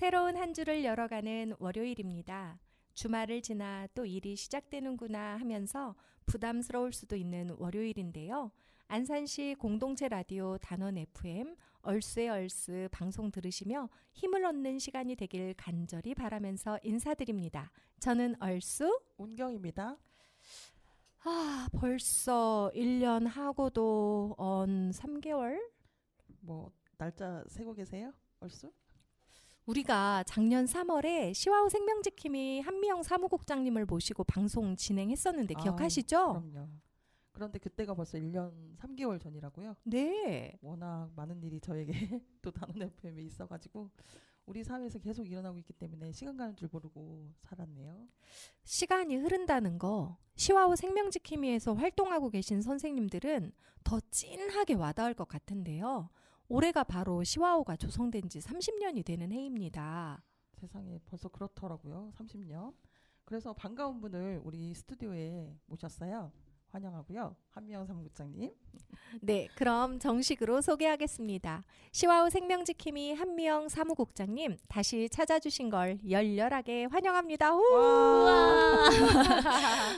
새로운 한 주를 열어가는 월요일입니다. 주말을 지나 또 일이 시작되는구나 하면서 부담스러울 수도 있는 월요일인데요. 안산시 공동체 라디오 단원 FM 얼쑤의 얼쑤 방송 들으시며 힘을 얻는 시간이 되길 간절히 바라면서 인사드립니다. 저는 얼쑤 운경입니다. 벌써 1년 하고도 3개월? 뭐 날짜 세고 계세요? 얼쑤? 우리가 작년 3월에 시와우 생명지킴이 한미영 사무국장님을 모시고 방송 진행했었는데 기억하시죠? 그럼요. 그런데 그때가 벌써 1년 3개월 전이라고요? 네. 워낙 많은 일이 저에게 또 단원 FM에 있어가지고 우리 사회에서 계속 일어나고 있기 때문에 시간 가는 줄 모르고 살았네요. 시간이 흐른다는 거 시와우 생명지킴이에서 활동하고 계신 선생님들은 더 찐하게 와닿을 것 같은데요. 올해가 바로 시와우가 조성된 지 30년이 되는 해입니다. 세상에 벌써 그렇더라고요. 30년. 그래서 반가운 분을 우리 스튜디오에 모셨어요. 환영하고요. 한미영 사무국장님. 네, 그럼 정식으로 소개하겠습니다. 시와우 생명지킴이 한미영 사무국장님 다시 찾아주신 걸 열렬하게 환영합니다. 우와.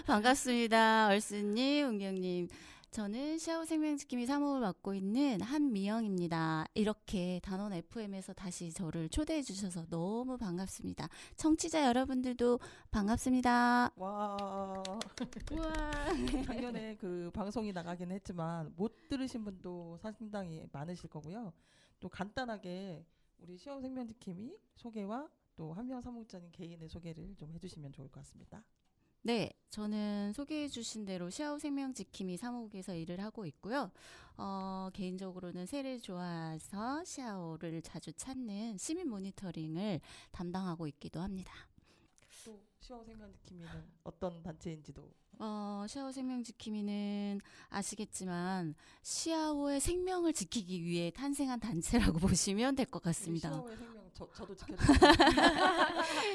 반갑습니다. 얼쑤님, 은경님. 저는 시와우 생명지킴이 사무를 맡고 있는 한미영입니다. 이렇게 단원 FM에서 다시 저를 초대해 주셔서 너무 반갑습니다. 청취자 여러분들도 반갑습니다. 와. 우와. 작년에 그 방송이 나가긴 했지만 못 들으신 분도 상당히 많으실 거고요. 또 간단하게 우리 시와우 생명지킴이 소개와 또 한미영 사무국장님 개인의 소개를 좀 해주시면 좋을 것 같습니다. 네, 저는 소개해 주신 대로 시와우 생명지킴이 사무국에서 일을 하고 있고요. 개인적으로는 새를 좋아해서 시와우를 자주 찾는 시민 모니터링을 담당하고 있기도 합니다. 또 시와우 생명지킴이는 어떤 단체인지도 시와우 생명지킴이는 아시겠지만 시와우의 생명을 지키기 위해 탄생한 단체라고 보시면 될 것 같습니다. 시와우의 생명 저도 지켜주세요.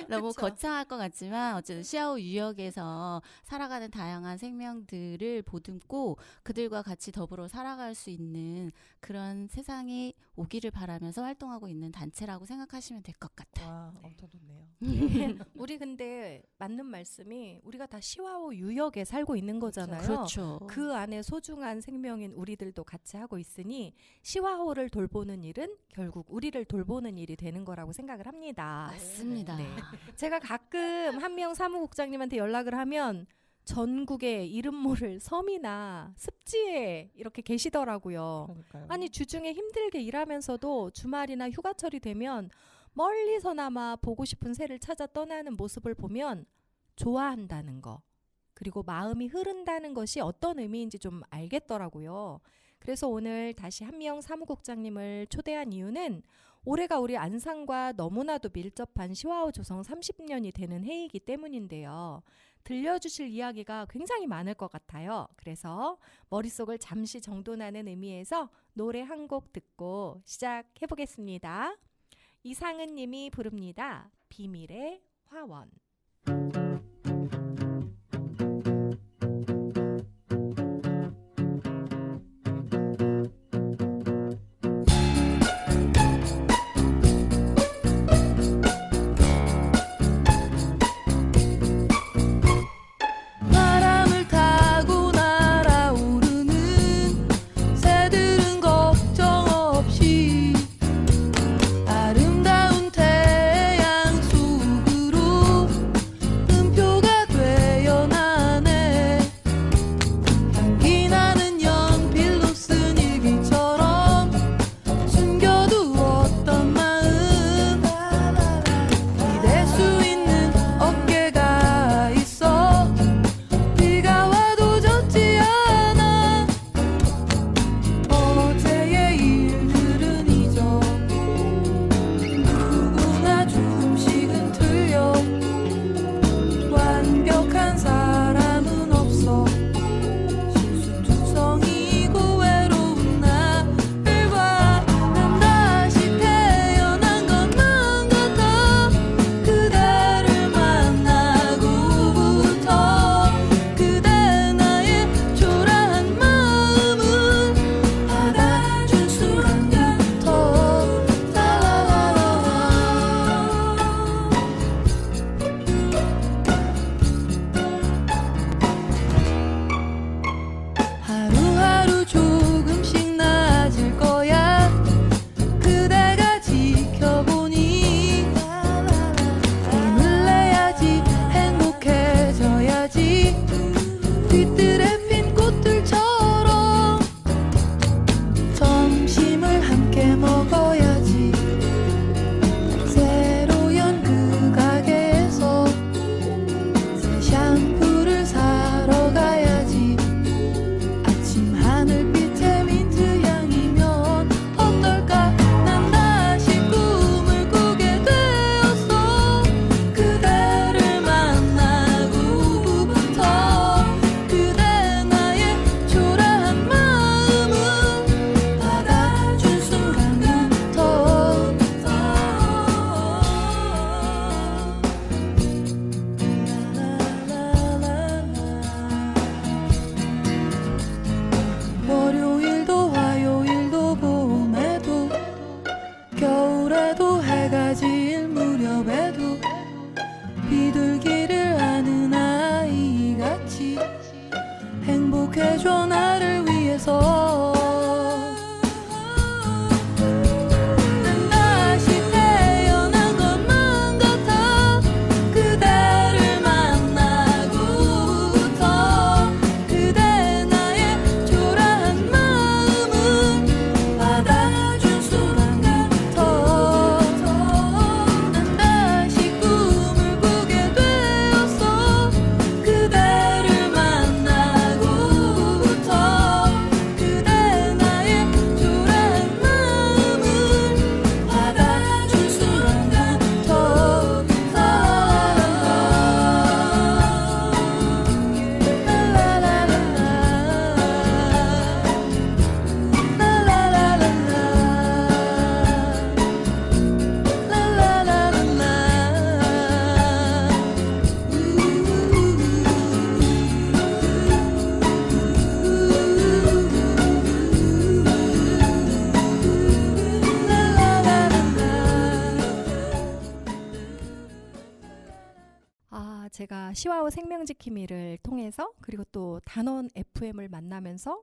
너무 그쵸? 거창할 것 같지만 어쨌든 시와우 유역에서 살아가는 다양한 생명들을 보듬고 그들과 같이 더불어 살아갈 수 있는 그런 세상이 오기를 바라면서 활동하고 있는 단체라고 생각하시면 될 것 같아요. 와, 엄청 좋네요. 우리 근데 맞는 말씀이 우리가 다 시와우 유역에 살고 있는 거잖아요. 그렇죠. 그 안에 소중한 생명인 우리들도 같이 하고 있으니 시와우를 돌보는 일은 결국 우리를 돌보는 일이 되는 거라고 생각을 합니다. 맞습니다. 네. 제가 가끔 한미영 사무국장님한테 연락을 하면 전국의 이름 모를 섬이나 습지에 이렇게 계시더라고요. 그러니까요. 아니 주중에 힘들게 일하면서도 주말이나 휴가철이 되면 멀리서나마 보고 싶은 새를 찾아 떠나는 모습을 보면 좋아한다는 거 그리고 마음이 흐른다는 것이 어떤 의미인지 좀 알겠더라고요. 그래서 오늘 다시 한미영 사무국장님을 초대한 이유는 올해가 우리 안산과 너무나도 밀접한 시와우 조성 30년이 되는 해이기 때문인데요. 들려주실 이야기가 굉장히 많을 것 같아요. 그래서 머릿속을 잠시 정돈하는 의미에서 노래 한 곡 듣고 시작해보겠습니다. 이상은 님이 부릅니다. 비밀의 화원. 바람을 타고 날아오르는 새들은 걱정 없이 아름다운 태양 속으로 행복해져 나를 위해서. 난 다시 태어난 것만 같아. 그대를 만나고부터 그대 나의 초라한 마음은 받아준 순간부터 난 다시 꿈을 꾸게 되었어. 그대를 만나고부터 그대 나의 초라한 마음을 받아준 순간부터 제가 시와오 생명지킴이를 통해서 그리고 또 단원 FM을 만나면서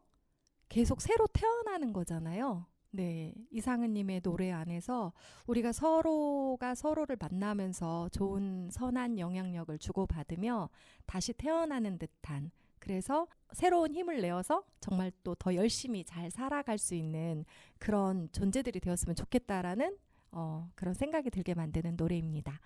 계속 새로 태어나는 거잖아요. 네, 이상은님의 노래 안에서 우리가 서로가 서로를 만나면서 좋은 선한 영향력을 주고받으며 다시 태어나는 듯한, 그래서 새로운 힘을 내어서 정말 또 더 열심히 잘 살아갈 수 있는 그런 존재들이 되었으면 좋겠다라는 그런 생각이 들게 만드는 노래입니다.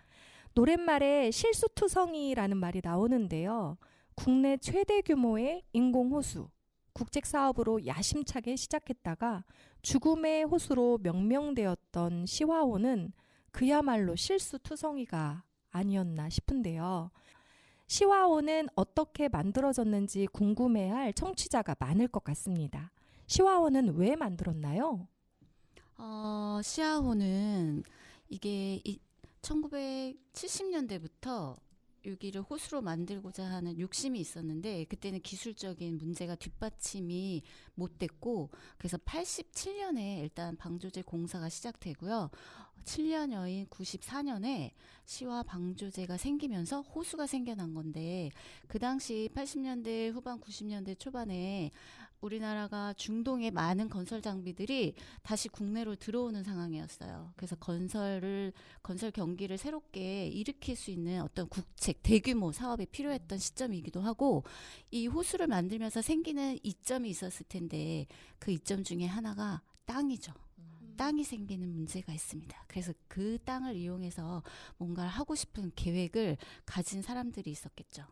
노랫말에 실수투성이라는 말이 나오는데요. 국내 최대 규모의 인공호수, 국책사업으로 야심차게 시작했다가 죽음의 호수로 명명되었던 시와호는 그야말로 실수투성이가 아니었나 싶은데요. 시와호는 어떻게 만들어졌는지 궁금해할 청취자가 많을 것 같습니다. 시와호는 왜 만들었나요? 시아호는 이게 1970년대부터 여기를 호수로 만들고자 하는 욕심이 있었는데 그때는 기술적인 문제가 뒷받침이 못 됐고, 그래서 87년에 일단 방조제 공사가 시작되고요. 7년여인 94년에 시와 방조제가 생기면서 호수가 생겨난 건데, 그 당시 80년대 후반 90년대 초반에 우리나라가 중동의 많은 건설 장비들이 다시 국내로 들어오는 상황이었어요. 그래서 건설 경기를 새롭게 일으킬 수 있는 어떤 국책, 대규모 사업이 필요했던 시점이기도 하고, 이 호수를 만들면서 생기는 이점이 있었을 텐데 그 이점 중에 하나가 땅이죠. 땅이 생기는 문제가 있습니다. 그래서 그 땅을 이용해서 뭔가를 하고 싶은 계획을 가진 사람들이 있었겠죠.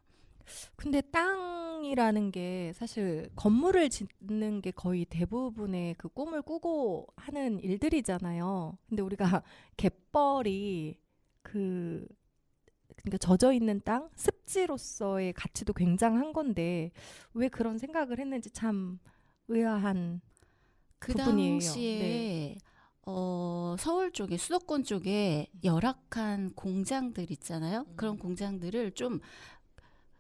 근데 땅이라는 게 사실 건물을 짓는 게 거의 대부분의 그 꿈을 꾸고 하는 일들이잖아요. 근데 우리가 갯벌이 그러니까 젖어 있는 땅, 습지로서의 가치도 굉장한 건데 왜 그런 생각을 했는지 참 의아한 그 부분이에요. 당시에 네. 서울 쪽에, 수도권 쪽에 열악한 공장들 있잖아요. 그런 공장들을 좀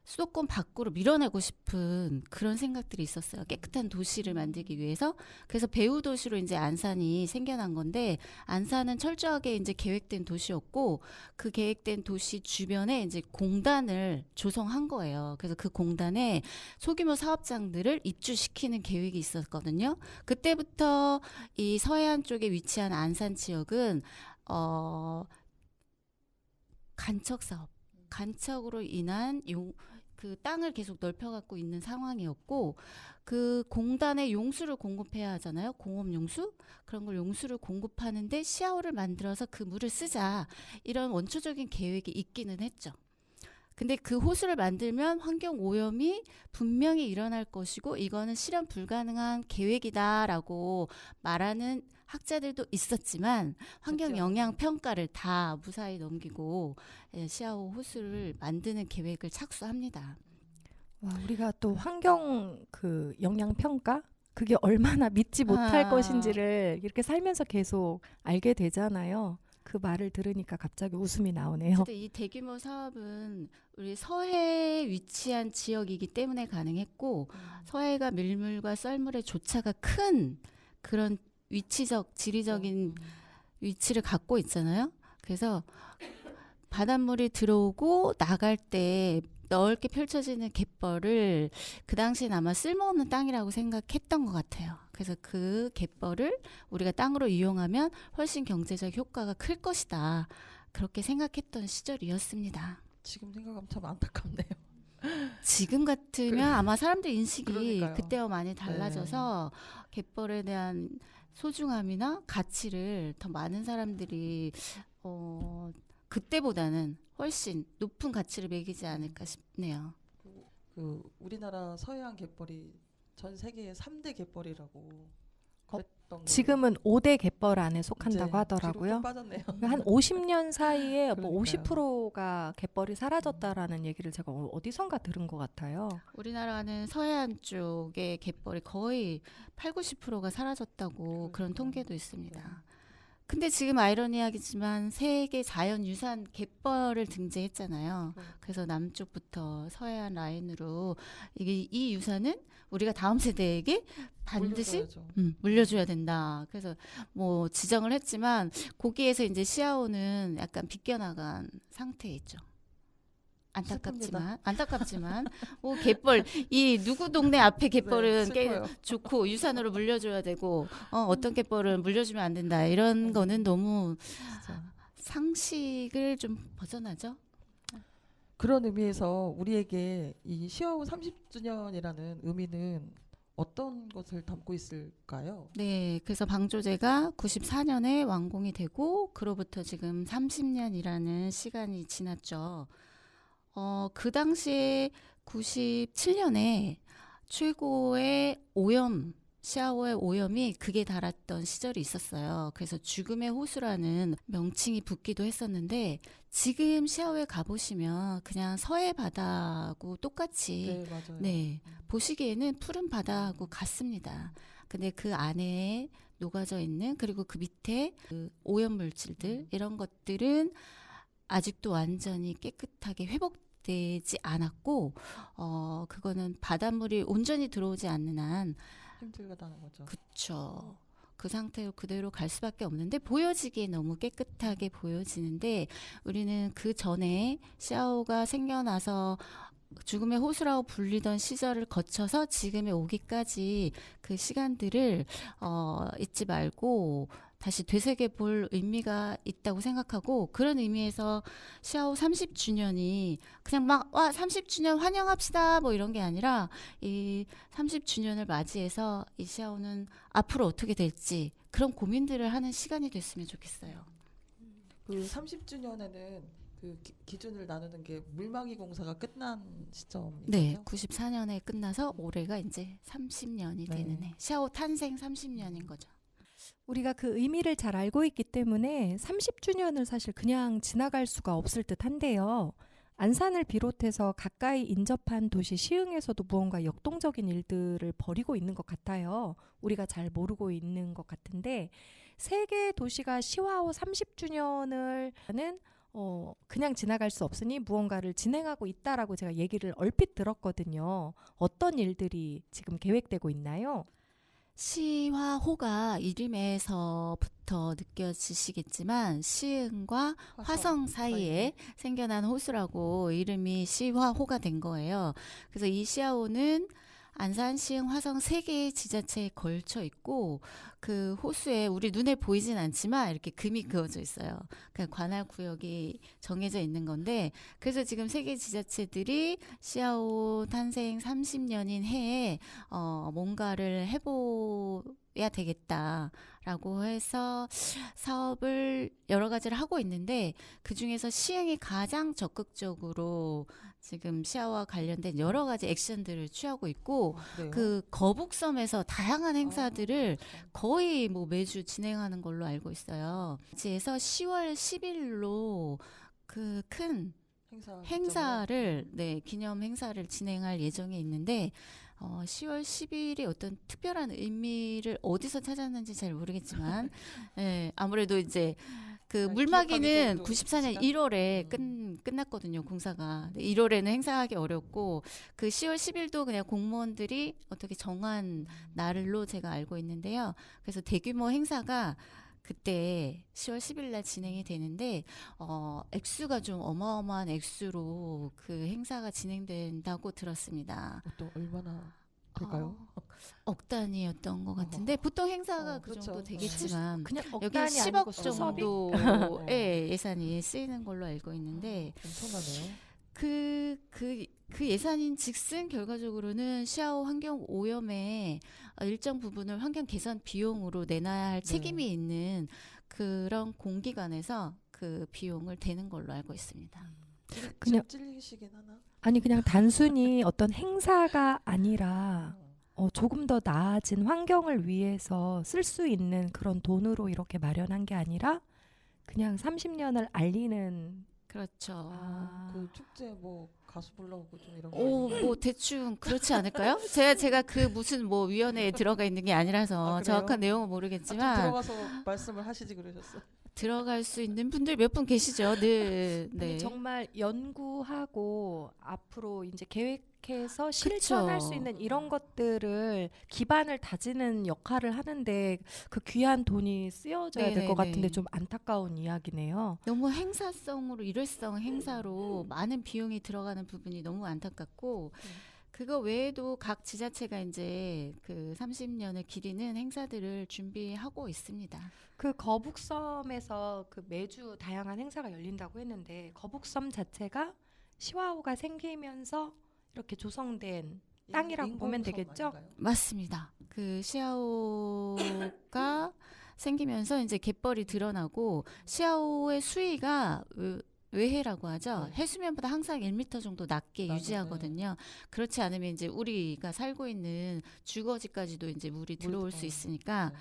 수도권 밖으로 밀어내고 싶은 그런 생각들이 있었어요. 깨끗한 도시를 만들기 위해서. 그래서 배후 도시로 이제 안산이 생겨난 건데, 안산은 철저하게 이제 계획된 도시였고, 그 계획된 도시 주변에 이제 공단을 조성한 거예요. 그래서 그 공단에 소규모 사업장들을 입주시키는 계획이 있었거든요. 그때부터 이 서해안 쪽에 위치한 안산 지역은 간척 사업, 간척으로 인한 그 땅을 계속 넓혀갖고 있는 상황이었고, 그 공단에 용수를 공급해야 하잖아요. 공업 용수? 그런 걸 용수를 공급하는데 시아호를 만들어서 그 물을 쓰자, 이런 원초적인 계획이 있기는 했죠. 근데 그 호수를 만들면 환경 오염이 분명히 일어날 것이고 이거는 실현 불가능한 계획이다라고 말하는 학자들도 있었지만, 환경 영향 평가를 다 무사히 넘기고 시아호 호수를 만드는 계획을 착수합니다. 와, 우리가 또 환경 영향 평가, 그게 얼마나 믿지 못할 것인지를 이렇게 살면서 계속 알게 되잖아요. 그 말을 들으니까 갑자기 웃음이 나오네요. 근데 이 대규모 사업은 우리 서해에 위치한 지역이기 때문에 가능했고, 서해가 밀물과 썰물의 조차가 큰 그런 위치적, 지리적인 위치를 갖고 있잖아요. 그래서 바닷물이 들어오고 나갈 때 넓게 펼쳐지는 갯벌을 그 당시엔 아마 쓸모없는 땅이라고 생각했던 것 같아요. 그래서 그 갯벌을 우리가 땅으로 이용하면 훨씬 경제적 효과가 클 것이다. 그렇게 생각했던 시절이었습니다. 지금 생각하면 참 안타깝네요. 지금 같으면 아마 사람들 인식이 그러니까요. 그때와 많이 달라져서 갯벌에 대한 소중함이나 가치를 더 많은 사람들이 그때보다는 훨씬 높은 가치를 매기지 않을까 싶네요. 그 우리나라 서해안 갯벌이 전 세계의 3대 갯벌이라고 그랬던 걸로 지금은 5대 갯벌 안에 이제 속한다고 뒤로 하더라고요. 좀 빠졌네요. 한 50년 사이에 뭐 그러니까요. 50%가 갯벌이 사라졌다라는 얘기를 제가 어디선가 들은 것 같아요. 우리나라는 서해안 쪽의 갯벌이 거의 80~90%가 사라졌다고 그런 통계도 있습니다. 근데 지금 아이러니하겠지만 세계 자연유산 갯벌을 등재했잖아요. 그래서 남쪽부터 서해안 라인으로 이 유산은 우리가 다음 세대에게 반드시 물려줘야죠. 물려줘야 된다. 그래서 뭐 지정을 했지만 거기에서 이제 시아오는 약간 비껴나간 상태에 있죠. 안타깝지만 뭐 갯벌 이 누구 동네 앞에 갯벌은 네, 슬퍼요. 좋고 유산으로 물려줘야 되고 어떤 갯벌은 물려주면 안 된다. 이런 거는 너무 진짜. 상식을 좀 벗어나죠. 그런 의미에서 우리에게 이 시아오 30주년이라는 의미는 어떤 것을 담고 있을까요? 네, 그래서 방조제가 94년에 완공이 되고 그로부터 지금 30년이라는 시간이 지났죠. 그 당시에 97년에 최고의 오염, 시아오의 오염이 극에 달했던 시절이 있었어요. 그래서 죽음의 호수라는 명칭이 붙기도 했었는데 지금 시아오에 가보시면 그냥 서해 바다하고 똑같이 네, 맞아요. 네, 보시기에는 푸른 바다하고 같습니다. 근데 그 안에 녹아져 있는 그리고 그 밑에 그 오염 물질들 이런 것들은 아직도 완전히 깨끗하게 회복되지 않았고 그거는 바닷물이 온전히 들어오지 않는 한 힘들다는 거죠. 그쵸. 그 상태로 그대로 갈 수밖에 없는데 보여지기에 너무 깨끗하게 보여지는데 우리는 그 전에 시아오가 생겨나서 죽음의 호수라고 불리던 시절을 거쳐서 지금에 오기까지 그 시간들을 잊지 말고 다시 되새겨 볼 의미가 있다고 생각하고 그런 의미에서 시아오 30주년이 그냥 막 30주년 환영합시다 뭐 이런 게 아니라 이 30주년을 맞이해서 이 시아오는 앞으로 어떻게 될지 그런 고민들을 하는 시간이 됐으면 좋겠어요. 그 30주년에는 그 기준을 나누는 게 물막이 공사가 끝난 시점이죠. 네, 94년에 끝나서 올해가 이제 30년이 네. 되는 해. 시아오 탄생 30년인 거죠. 우리가 그 의미를 잘 알고 있기 때문에 30주년을 사실 그냥 지나갈 수가 없을 듯한데요. 안산을 비롯해서 가까이 인접한 도시 시흥에서도 무언가 역동적인 일들을 벌이고 있는 것 같아요. 우리가 잘 모르고 있는 것 같은데 세계 도시가 시아오 30주년을 하는 그냥 지나갈 수 없으니 무언가를 진행하고 있다라고 제가 얘기를 얼핏 들었거든요. 어떤 일들이 지금 계획되고 있나요? 시와 호가 이름에서부터 느껴지시겠지만 시흥과 화성 사이에 생겨난 호수라고 이름이 시화호가 된 거예요. 그래서 이 시아호는 안산, 시흥, 화성 3개의 지자체에 걸쳐 있고 그 호수에 우리 눈에 보이진 않지만 이렇게 금이 그어져 있어요. 그러니까 관할 구역이 정해져 있는 건데 그래서 지금 3개 지자체들이 시아오 탄생 30년인 해에 뭔가를 해봐야 되겠다라고 해서 사업을 여러 가지를 하고 있는데 그중에서 시흥이 가장 적극적으로 지금 시아오와 관련된 여러 가지 액션들을 취하고 있고 그 거북섬에서 다양한 행사들을 거의 뭐 매주 진행하는 걸로 알고 있어요. 그래서 10월 10일로 그 큰 행사를 기념 행사를 진행할 예정에 있는데 10월 10일이 어떤 특별한 의미를 어디서 찾았는지 잘 모르겠지만 아무래도 이제 그 물막이는 94년 1월에 끝났거든요, 공사가. 1월에는 행사하기 어렵고 그 10월 10일도 그냥 공무원들이 어떻게 정한 날로 제가 알고 있는데요. 그래서 대규모 행사가 그때 10월 10일 날 진행이 되는데 액수가 좀 어마어마한 액수로 그 행사가 진행된다고 들었습니다. 또 얼마나 될까요? 억 단위였던 것 같은데 보통 행사가 그 그렇죠. 정도 되겠지만 그냥 억 여기 단위 아니고 10억 수섭이? 정도의 예산이 쓰이는 걸로 알고 있는데 엄청나네요. 그 예산인 즉슨 결과적으로는 시아오 환경 오염의 일정 부분을 환경 개선 비용으로 내놔야 할 네. 책임이 있는 그런 공기관에서 그 비용을 대는 걸로 알고 있습니다. 그냥- 좀 찔리시긴 하나? 아니 그냥 단순히 어떤 행사가 아니라 조금 더 나아진 환경을 위해서 쓸 수 있는 그런 돈으로 이렇게 마련한 게 아니라 그냥 30년을 알리는 그렇죠. 그 축제 뭐 가수 불러오고 좀 이런 거. 뭐 대충 그렇지 않을까요? 제가 그 무슨 뭐 위원회에 들어가 있는 게 아니라서 그래요? 정확한 내용은 좀 모르겠지만 들어가서 말씀을 하시지 그러셨어. 들어갈 수 있는 분들 몇 분 계시죠. 늘 근데 네. 정말 연구하고 앞으로 이제 계획해서 실천할 수 있는 이런 것들을 기반을 다지는 역할을 하는데 그 귀한 돈이 쓰여져야 될 것 네네네. 같은데 좀 안타까운 이야기네요. 너무 행사성으로 일회성 행사로 많은 비용이 들어가는 부분이 너무 안타깝고 그거 외에도 각 지자체가 이제 그 30년을 기리는 행사들을 준비하고 있습니다. 그 거북섬에서 그 매주 다양한 행사가 열린다고 했는데 거북섬 자체가 시와호가 생기면서 이렇게 조성된 땅이라고 보면 되겠죠? 맞습니다. 그 시아오가 생기면서 이제 갯벌이 드러나고 시아오의 수위가 외해라고 하죠. 네. 해수면보다 항상 1m 정도 낮게 낮아요. 유지하거든요. 그렇지 않으면 이제 우리가 살고 있는 주거지까지도 이제 물이 들어올 수 있으니까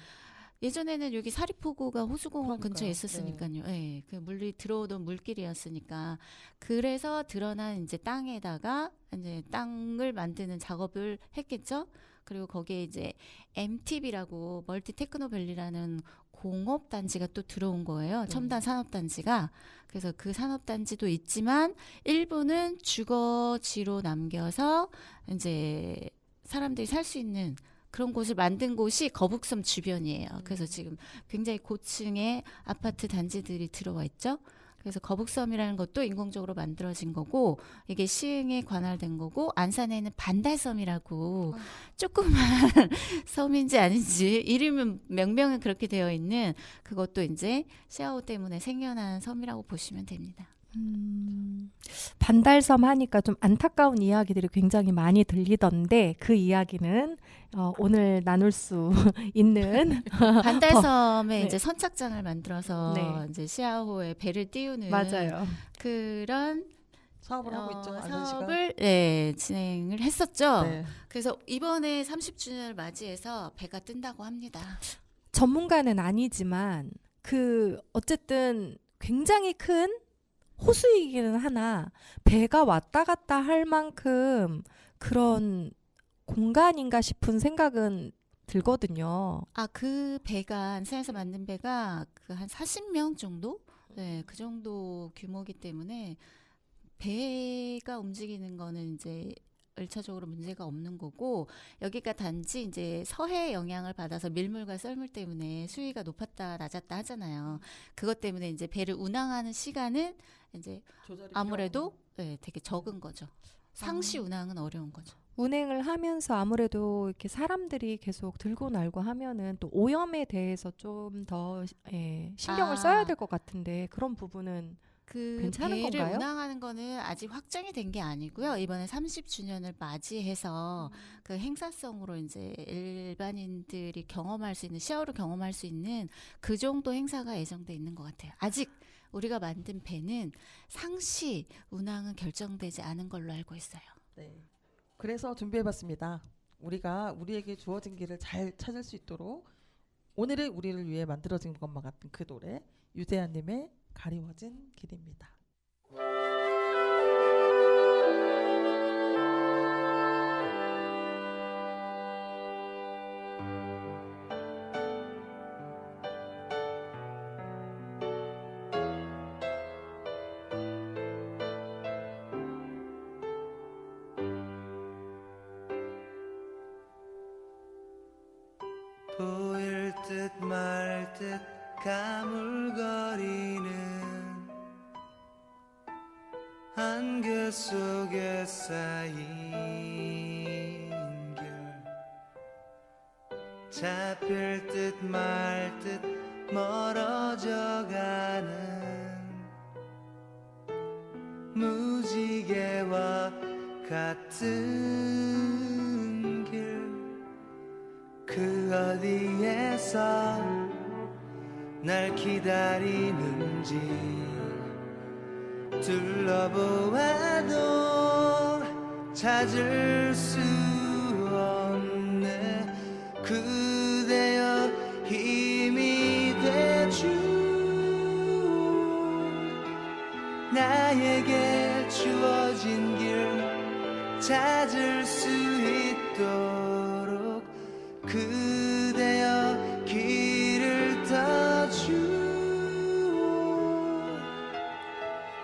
예전에는 여기 사리포구가 호수공원 근처에 그러니까요. 있었으니까요. 예, 그 물이 들어오던 물길이었으니까 그래서 드러난 이제 땅에다가 이제 땅을 만드는 작업을 했겠죠. 그리고 거기에 이제 MTB라고 멀티 테크노밸리라는 공업 단지가 또 들어온 거예요. 첨단 산업 단지가. 그래서 그 산업 단지도 있지만 일부는 주거지로 남겨서 이제 사람들이 살 수 있는 그런 곳을 만든 곳이 거북섬 주변이에요. 그래서 지금 굉장히 고층의 아파트 단지들이 들어와 있죠. 그래서 거북섬이라는 것도 인공적으로 만들어진 거고 이게 시흥에 관할된 거고 안산에는 반달섬이라고 조그만 섬인지 아닌지 이름은 명명은 그렇게 되어 있는 그것도 이제 시아오 때문에 생겨난 섬이라고 보시면 됩니다. 반달섬 하니까 좀 안타까운 이야기들이 굉장히 많이 들리던데 그 이야기는 오늘 나눌 수 있는 반달섬에 네. 이제 선착장을 만들어서 네. 이제 시아호의 배를 띄우는 맞아요. 그런 사업을 하고 있죠. 아는 시간. 사업을 진행을 했었죠. 네. 그래서 이번에 30주년을 맞이해서 배가 뜬다고 합니다. 전문가는 아니지만 그 어쨌든 굉장히 큰 호수이기는 하나 배가 왔다 갔다 할 만큼 그런 공간인가 싶은 생각은 들거든요. 그 배가 안산에서 만든 배가 그 한 40명 정도? 네, 그 정도 규모이기 때문에 배가 움직이는 거는 이제 일차적으로 문제가 없는 거고 여기가 단지 이제 서해 영향을 받아서 밀물과 썰물 때문에 수위가 높았다 낮았다 하잖아요. 그것 때문에 이제 배를 운항하는 시간은 이제 조절이 아무래도 되게 적은 거죠. 상시 운항은 어려운 거죠. 운행을 하면서 아무래도 이렇게 사람들이 계속 들고 날고 하면은 또 오염에 대해서 좀 더 신경을 써야 될 것 같은데 그런 부분은 그 괜찮은 배를 건가요? 운항하는 거는 아직 확정이 된 게 아니고요. 이번에 30주년을 맞이해서 그 행사성으로 이제 일반인들이 경험할 수 있는 시야로 경험할 수 있는 그 정도 행사가 예정돼 있는 것 같아요. 아직 우리가 만든 배는 상시 운항은 결정되지 않은 걸로 알고 있어요. 네. 그래서 준비해봤습니다. 우리가 우리에게 주어진 길을 잘 찾을 수 있도록 오늘의 우리를 위해 만들어진 것만 같은 그 노래 유재하님의 가리워진 길입니다. 보일 듯 말 듯 가물거리는 안개 속에 쌓인 결 잡힐 듯 말 듯 멀어져가는 무지개와 같은 길 그 어디에서 날 기다리는지 둘러보아도 찾을 수 없네 그대여 힘이 되주 나에게 주어진 길 찾을 수 있도록 그대여 길을 떠주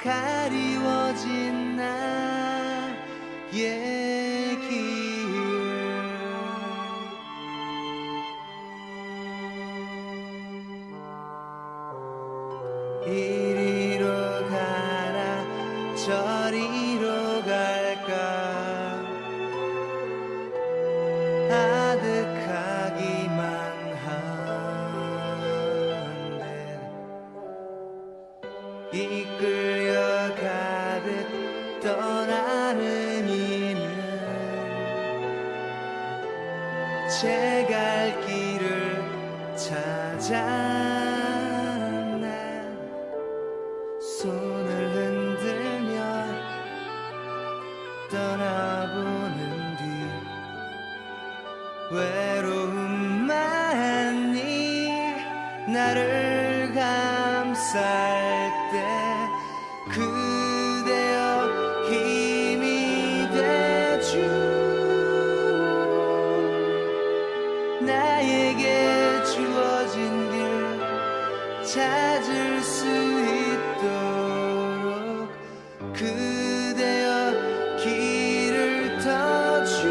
가리워진 나의 길 이리로 가나 저리로 갈까 아득하기만 한데 이끌려 가듯 떠나는 이는 제 갈 길을 찾아 손을 흔들며 떠나보는 뒤 외로움만이 나를 감쌀 때 그대여 힘이 되주 나에게 주어진 길 찾을 수 있도록 그대여 길을 터주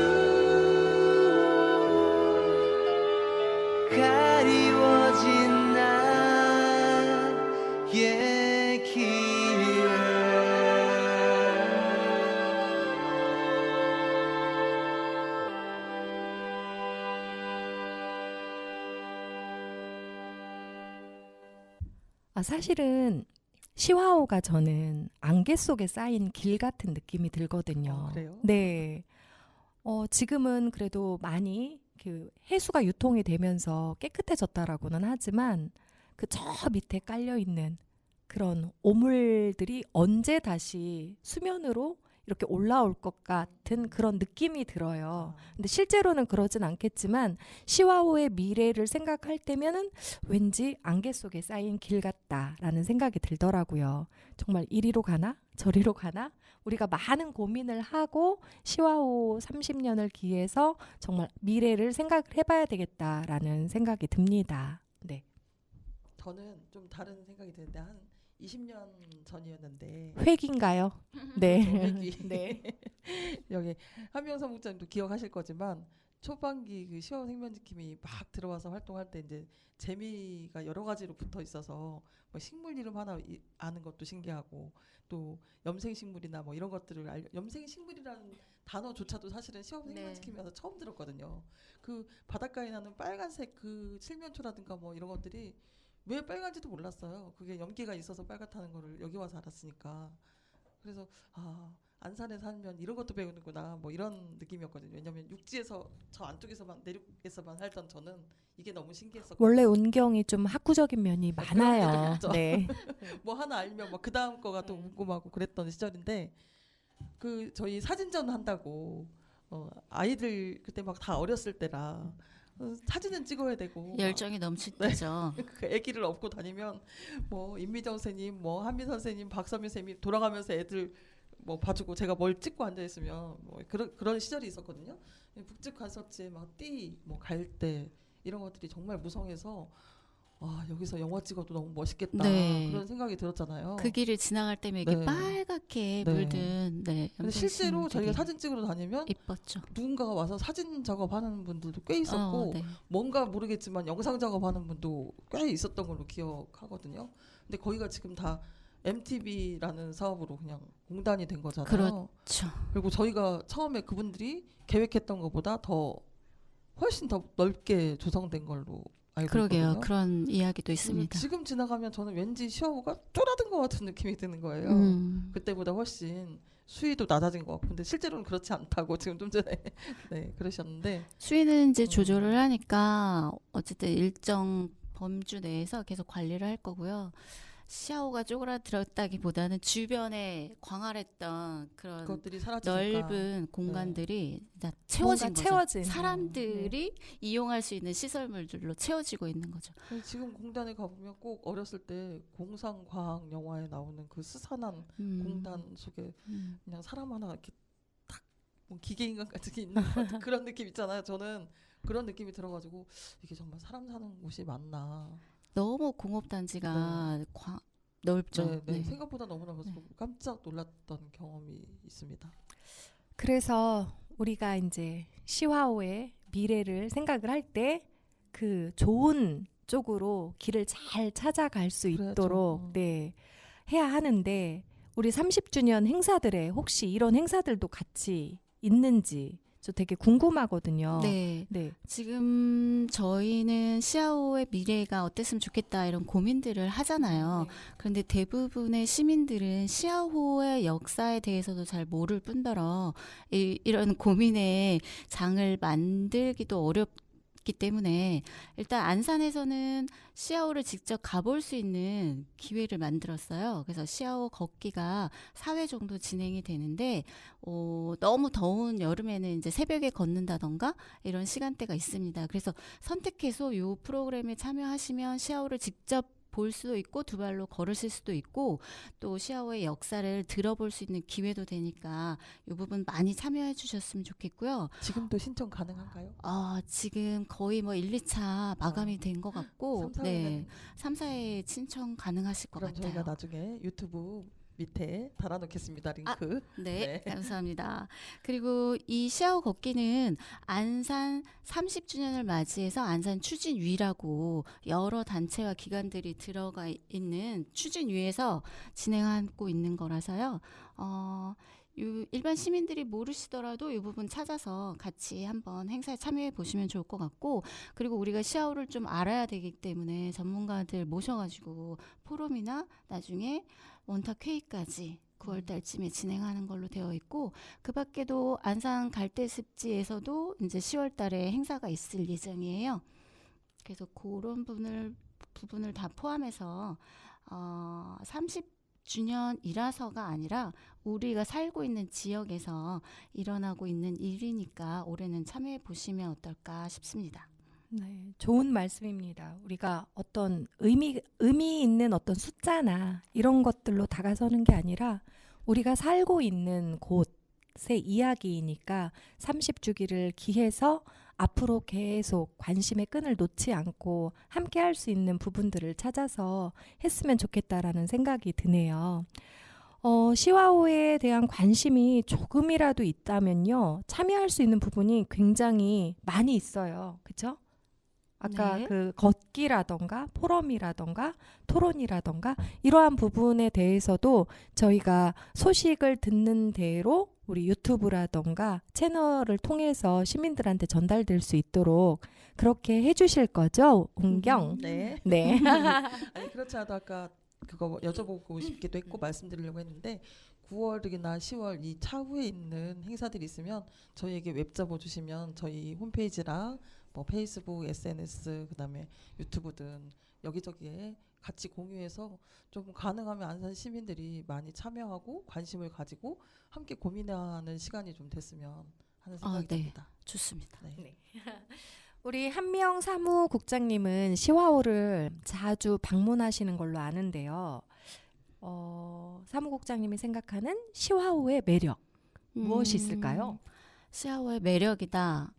가리워진 나의 길 사실은 시와오가 저는 안개 속에 쌓인 길 같은 느낌이 들거든요. 그래요? 네. 지금은 그래도 많이 그 해수가 유통이 되면서 깨끗해졌다라고는 하지만 그 저 밑에 깔려 있는 그런 오물들이 언제 다시 수면으로 이렇게 올라올 것 같은 그런 느낌이 들어요. 근데 실제로는 그러진 않겠지만 시와오의 미래를 생각할 때면은 왠지 안개 속에 쌓인 길 같다라는 생각이 들더라고요. 정말 이리로 가나 저리로 가나 우리가 많은 고민을 하고 시와오 30년을 기해서 정말 미래를 생각을 해봐야 되겠다라는 생각이 듭니다. 네. 저는 좀 다른 생각이 드는데 한 20년 전이었는데 획인가요? 네. 획이. 네. 여기 한명선 목사님도 기억하실 거지만 초반기 그 시험 생명지킴이 막 들어와서 활동할 때 이제 재미가 여러 가지로 붙어 있어서 뭐 식물 이름 하나 아는 것도 신기하고 또 염생식물이나 뭐 이런 것들을 염생식물이라는 단어조차도 사실은 시험 생명지킴이어서 처음 들었거든요. 그 바닷가에 나는 빨간색 그 칠면초라든가 뭐 이런 것들이 왜 빨간지도 몰랐어요. 그게 염기가 있어서 빨갛다는 거를 여기 와서 알았으니까. 그래서 안산에 살면 이런 것도 배우는구나 뭐 이런 느낌이었거든요. 왜냐하면 육지에서 저 안쪽에서만 내륙에서만 살던 저는 이게 너무 신기했었거든요. 원래 운경이 좀 학구적인 면이 많아요. 그런 네. 뭐 하나 알면 뭐 그 다음 거가 또 궁금하고 그랬던 시절인데 그 저희 사진전 한다고 아이들 그때 막 다 어렸을 때라 사진은 찍어야 되고 열정이 넘칠 때죠. 그 아기를 업고 다니면 뭐 임미정 선생님, 뭐 한미 선생님, 박선미 선생님 돌아가면서 애들 뭐 봐주고 제가 뭘 찍고 앉아 있으면 뭐 그런 시절이 있었거든요. 북측 관서지에 막 띠, 뭐 갈대 이런 것들이 정말 무성해서 와 여기서 영화 찍어도 너무 멋있겠다 네. 그런 생각이 들었잖아요. 그 길을 지나갈 때면 이게 네. 빨갛게 네. 물든 네, 근데 실제로 염소신들이 저희가 사진 찍으러 다니면 이뻤죠. 누군가가 와서 사진 작업하는 분들도 꽤 있었고 네. 뭔가 모르겠지만 영상 작업하는 분도 꽤 있었던 걸로 기억하거든요. 근데 거기가 지금 다 MTV라는 사업으로 그냥 공단이 된 거잖아요. 그렇죠. 그리고 저희가 처음에 그분들이 계획했던 것보다 더 훨씬 더 넓게 조성된 걸로 알고 그러게요. 있거든요. 그런 이야기도 그래서 있습니다. 지금 지나가면 저는 왠지 시어우가 쫄아든 것 같은 느낌이 드는 거예요. 그때보다 훨씬 수위도 낮아진 것 같고 근데 실제로는 그렇지 않다고 지금 좀 전에 네, 그러셨는데 수위는 이제 조절을 하니까 어쨌든 일정 범주 내에서 계속 관리를 할 거고요. 시야오가 쪼그라들었다기보다는 주변에 광활했던 그런 그것들이 사라지니까 넓은 공간들이 다 채워진 뭔가 거죠. 채워진. 사람들이 이용할 수 있는 시설물들로 채워지고 있는 거죠. 근데 지금 공단에 가보면 꼭 어렸을 때 공상과학 영화에 나오는 그 스산한 공단 속에 그냥 사람 하나 이렇게 탁뭐 기계인간 같은 게 있는 것 같은 그런 느낌 있잖아요. 저는 그런 느낌이 들어가지고 이게 정말 사람 사는 곳이 맞나. 너무 공업단지가 넓죠. 네, 네. 네. 생각보다 너무나 깜짝 놀랐던 경험이 있습니다. 그래서 우리가 이제 시화호의 미래를 생각을 할 때 그 좋은 쪽으로 길을 잘 찾아갈 수 그래야죠. 있도록 네, 해야 하는데 우리 30주년 행사들에 혹시 이런 행사들도 같이 있는지 저 되게 궁금하거든요. 네. 네. 지금 저희는 시아오의 미래가 어땠으면 좋겠다 이런 고민들을 하잖아요. 네. 그런데 대부분의 시민들은 시아호의 역사에 대해서도 잘 모를 뿐더러 이런 고민의 장을 만들기도 어렵기 때문에 일단 안산에서는 시아오를 직접 가볼 수 있는 기회를 만들었어요. 그래서 시아오 걷기가 4회 정도 진행이 되는데 너무 더운 여름에는 이제 새벽에 걷는다던가 이런 시간대가 있습니다. 그래서 선택해서 이 프로그램에 참여하시면 시아오를 직접 볼 수도 있고 두 발로 걸으실 수도 있고 또 시아오의 역사를 들어볼 수 있는 기회도 되니까 이 부분 많이 참여해 주셨으면 좋겠고요. 지금도 신청 가능한가요? 지금 거의 뭐 1, 2차 마감이 된 것 같고 3, 4회는 네, 3, 4회 신청 가능하실 것 그럼 같아요. 저희가 나중에 유튜브 밑에 달아놓겠습니다. 링크. 네, 네. 감사합니다. 그리고 이 시아오 걷기는 안산 30주년을 맞이해서 안산 추진위라고 여러 단체와 기관들이 들어가 있는 추진위에서 진행하고 있는 거라서요. 일반 시민들이 모르시더라도 이 부분 찾아서 같이 한번 행사에 참여해 보시면 좋을 것 같고 그리고 우리가 시아오를 좀 알아야 되기 때문에 전문가들 모셔가지고 포럼이나 나중에 원탁 회의까지 9월 달쯤에 진행하는 걸로 되어 있고 그 밖에도 안산 갈대습지에서도 이제 10월 달에 행사가 있을 예정이에요. 그래서 그런 부분을 다 포함해서 30주년이라서가 아니라 우리가 살고 있는 지역에서 일어나고 있는 일이니까 올해는 참여해 보시면 어떨까 싶습니다. 네, 좋은 말씀입니다. 우리가 어떤 의미 있는 어떤 숫자나 이런 것들로 다가서는 게 아니라 우리가 살고 있는 곳의 이야기이니까 30주기를 기해서 앞으로 계속 관심의 끈을 놓지 않고 함께 할 수 있는 부분들을 찾아서 했으면 좋겠다라는 생각이 드네요. 시와호에 대한 관심이 조금이라도 있다면요. 참여할 수 있는 부분이 굉장히 많이 있어요. 그렇죠? 아까 네. 그 걷기라던가 포럼이라던가 토론이라던가 이러한 부분에 대해서도 저희가 소식을 듣는 대로 우리 유튜브라던가 채널을 통해서 시민들한테 전달될 수 있도록 그렇게 해주실 거죠, 은경? 네. 네. 아니 그렇지 않아도 아까 그거 여쭤보고 싶기도 했고 말씀드리려고 했는데 9월이나 10월 이 차후에 있는 행사들이 있으면 저희에게 웹 잡아주시면 저희 홈페이지랑 뭐 페이스북, SNS 그다음에 유튜브 등 여기저기에 같이 공유해서 좀 가능하면 안산 시민들이 많이 참여하고 관심을 가지고 함께 고민하는 시간이 좀 됐으면 하는 생각이 네. 듭니다. 좋습니다. 네. 우리 한명 사무국장님은 시화호를 자주 방문하시는 걸로 아는데요. 사무국장님이 생각하는 시화호의 매력 무엇이 있을까요? 시아오의 매력이다.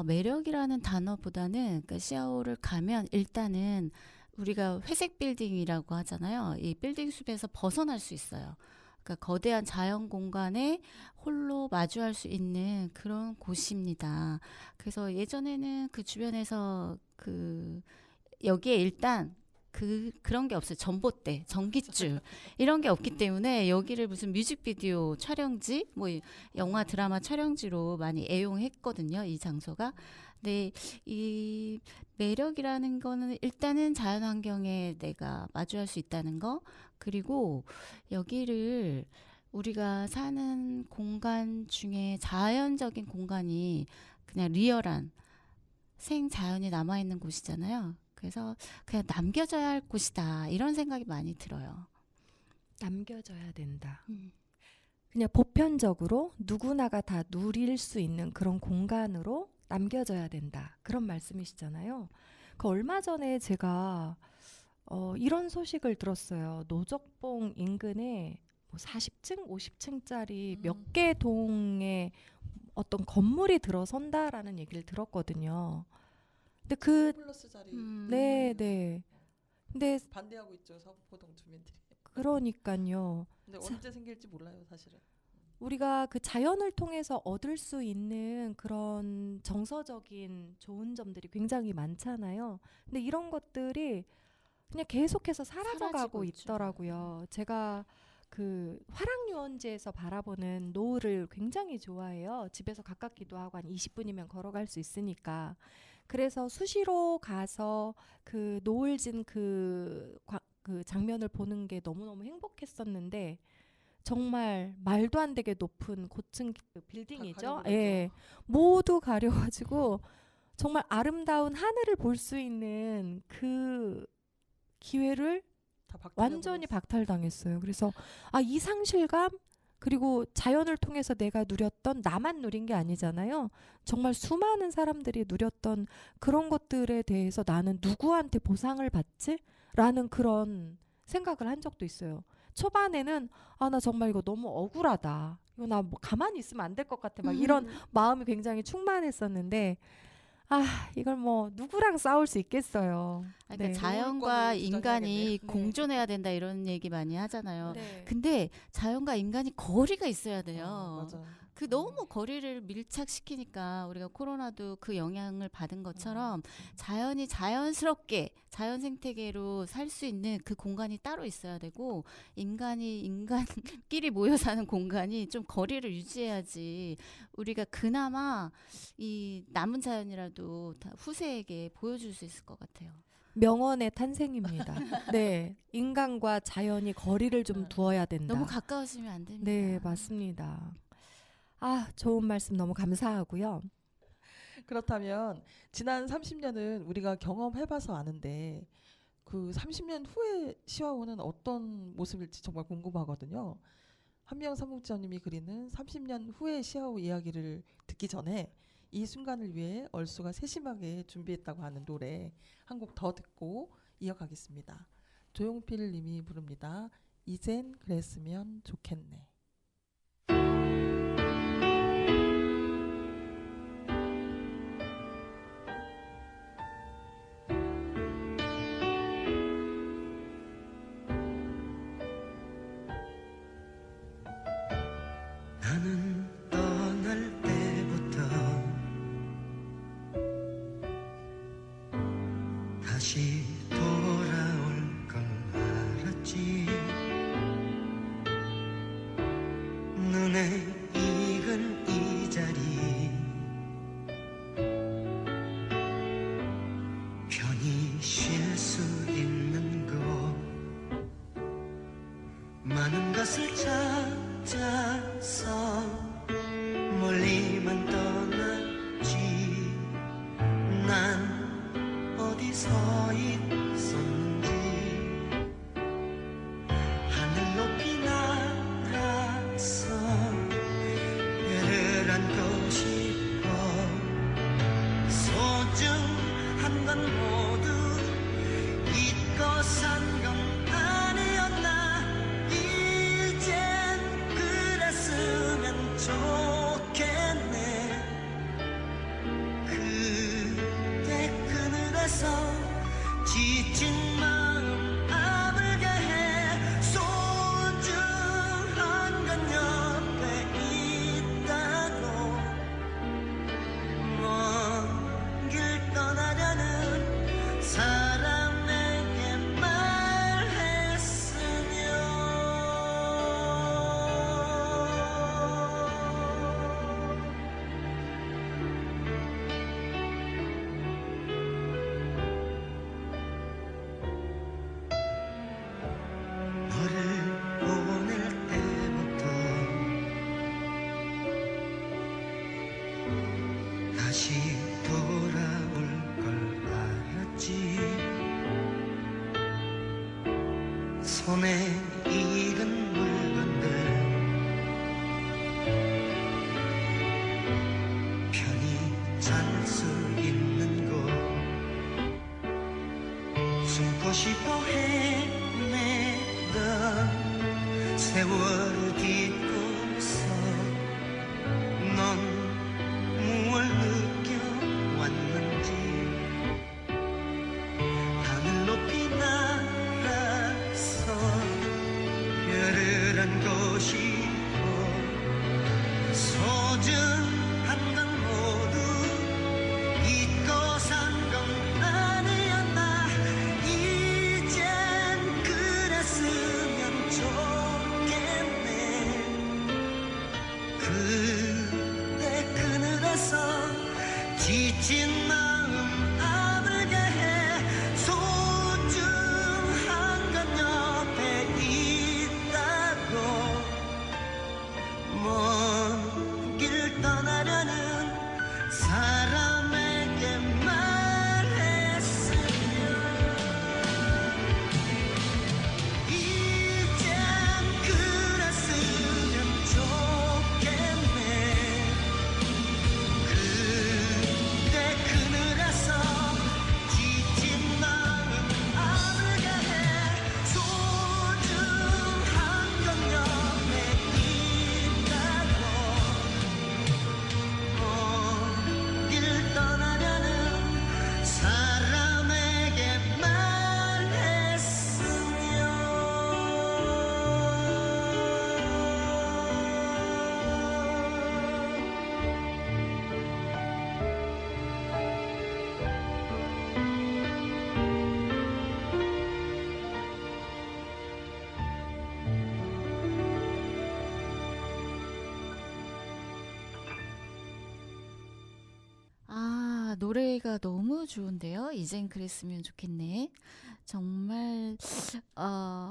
매력이라는 단어보다는 그러니까 시아오를 가면 일단은 우리가 회색 빌딩이라고 하잖아요. 이 빌딩 숲에서 벗어날 수 있어요. 그러니까 거대한 자연 공간에 홀로 마주할 수 있는 그런 곳입니다. 그래서 예전에는 그 주변에서 여기에 일단 그런 게 없어요. 전봇대, 전깃줄 이런 게 없기 때문에 여기를 무슨 뮤직비디오 촬영지, 뭐 영화 드라마 촬영지로 많이 애용했거든요. 이 장소가. 근데 이 매력이라는 거는 일단은 자연환경에 내가 마주할 수 있다는 거, 그리고 여기를 우리가 사는 공간 중에 자연적인 공간이 그냥 리얼한 생자연이 남아있는 곳이잖아요. 그래서 그냥 남겨져야 할 곳이다 이런 생각이 많이 들어요. 남겨져야 된다. 그냥 보편적으로 누구나가 다 누릴 수 있는 그런 공간으로 남겨져야 된다. 그런 말씀이시잖아요. 얼마 전에 제가 이런 소식을 들었어요. 노적봉 인근에 뭐 40층, 50층짜리 몇 개 동에 어떤 건물이 들어선다라는 얘기를 들었거든요. 근데 플러스짜리 네. 근데 반대하고 있죠. 서포동 주민들이. 그러니까요. 근데 언제 생길지 몰라요, 사실은. 우리가 그 자연을 통해서 얻을 수 있는 그런 정서적인 좋은 점들이 굉장히 많잖아요. 근데 이런 것들이 그냥 계속해서 사라져가고 사라지고 있죠. 있더라고요. 제가 그 화랑유원지에서 바라보는 노을을 굉장히 좋아해요. 집에서 가깝기도 하고 한 20분이면 걸어갈 수 있으니까. 그래서 수시로 가서 그 노을 진 그 장면을 보는 게 너무너무 행복했었는데, 정말 말도 안 되게 높은 고층 빌딩이죠. 예, 모두 가려가지고 정말 아름다운 하늘을 볼 수 있는 그 기회를 완전히 박탈당했어요. 그래서 이 상실감, 그리고 자연을 통해서 내가 누렸던, 나만 누린 게 아니잖아요. 정말 수많은 사람들이 누렸던 그런 것들에 대해서 나는 누구한테 보상을 받지? 라는 그런 생각을 한 적도 있어요. 초반에는 나 정말 이거 너무 억울하다. 이거 나 뭐 가만히 있으면 안 될 것 같아. 막 이런 마음이 굉장히 충만했었는데, 이걸 뭐 누구랑 싸울 수 있겠어요. 그러니까 네. 자연과 주장해야겠네요. 인간이 네. 공존해야 된다 이런 얘기 많이 하잖아요. 네. 근데 자연과 인간이 거리가 있어야 돼요. 맞아. 그 너무 거리를 밀착시키니까 우리가 코로나도 그 영향을 받은 것처럼 자연이 자연스럽게 자연 생태계로 살 수 있는 그 공간이 따로 있어야 되고, 인간이 인간끼리 모여 사는 공간이 좀 거리를 유지해야지 우리가 그나마 이 남은 자연이라도 다 후세에게 보여줄 수 있을 것 같아요. 명언의 탄생입니다. 네, 인간과 자연이 거리를 좀 두어야 된다. 너무 가까워지면 안 됩니다. 네, 맞습니다. 좋은 말씀 너무 감사하고요. 그렇다면 지난 30년은 우리가 경험해봐서 아는데, 그 30년 후의 시화호는 어떤 모습일지 정말 궁금하거든요. 한명 사무장님이 그리는 30년 후의 시화호 이야기를 듣기 전에 이 순간을 위해 얼수가 세심하게 준비했다고 하는 노래 한 곡 더 듣고 이어가겠습니다. 조용필 님이 부릅니다. 이젠 그랬으면 좋겠네. 나는 떠날 때부터 다시 돌아올 걸 알았지. 눈에 익은 이 자리 편히 쉴 수 있는 곳, 많은 것을 찾아서 멀리만 떠났지. 난 어디 서 있었는지 하늘 높이 날아서 별을 안고 싶어. 소중한 건 모두 잊고 산 건 아니었나. 이젠 그랬으면 좋겠네. 그대 그늘에서 지친 마음 손에 익은 물건들 편히 잘 수 있는 곳 숨고 싶어 헤매던 세월 딛고서 넌 무얼 느껴왔는지 하늘 높이 날아서 별을 안고 싶어 소중한 건 모두 잊고 산 건 아니었나 이젠 그랬으면 좋겠네 그대 그늘에서 지친 마음 아물게 해 소중한 건 옆에 있다고 먼 길 떠나려는 사람에게 말했으면 이젠 그랬으면 좋겠네 그대 그늘에서 지친 마음 아물게 해 소중한 건 옆에 있다고 먼 길 떠나려는 사람에게 말했으면 아, 노래가 너무 좋은데요. 이젠 그랬으면 좋겠네. 정말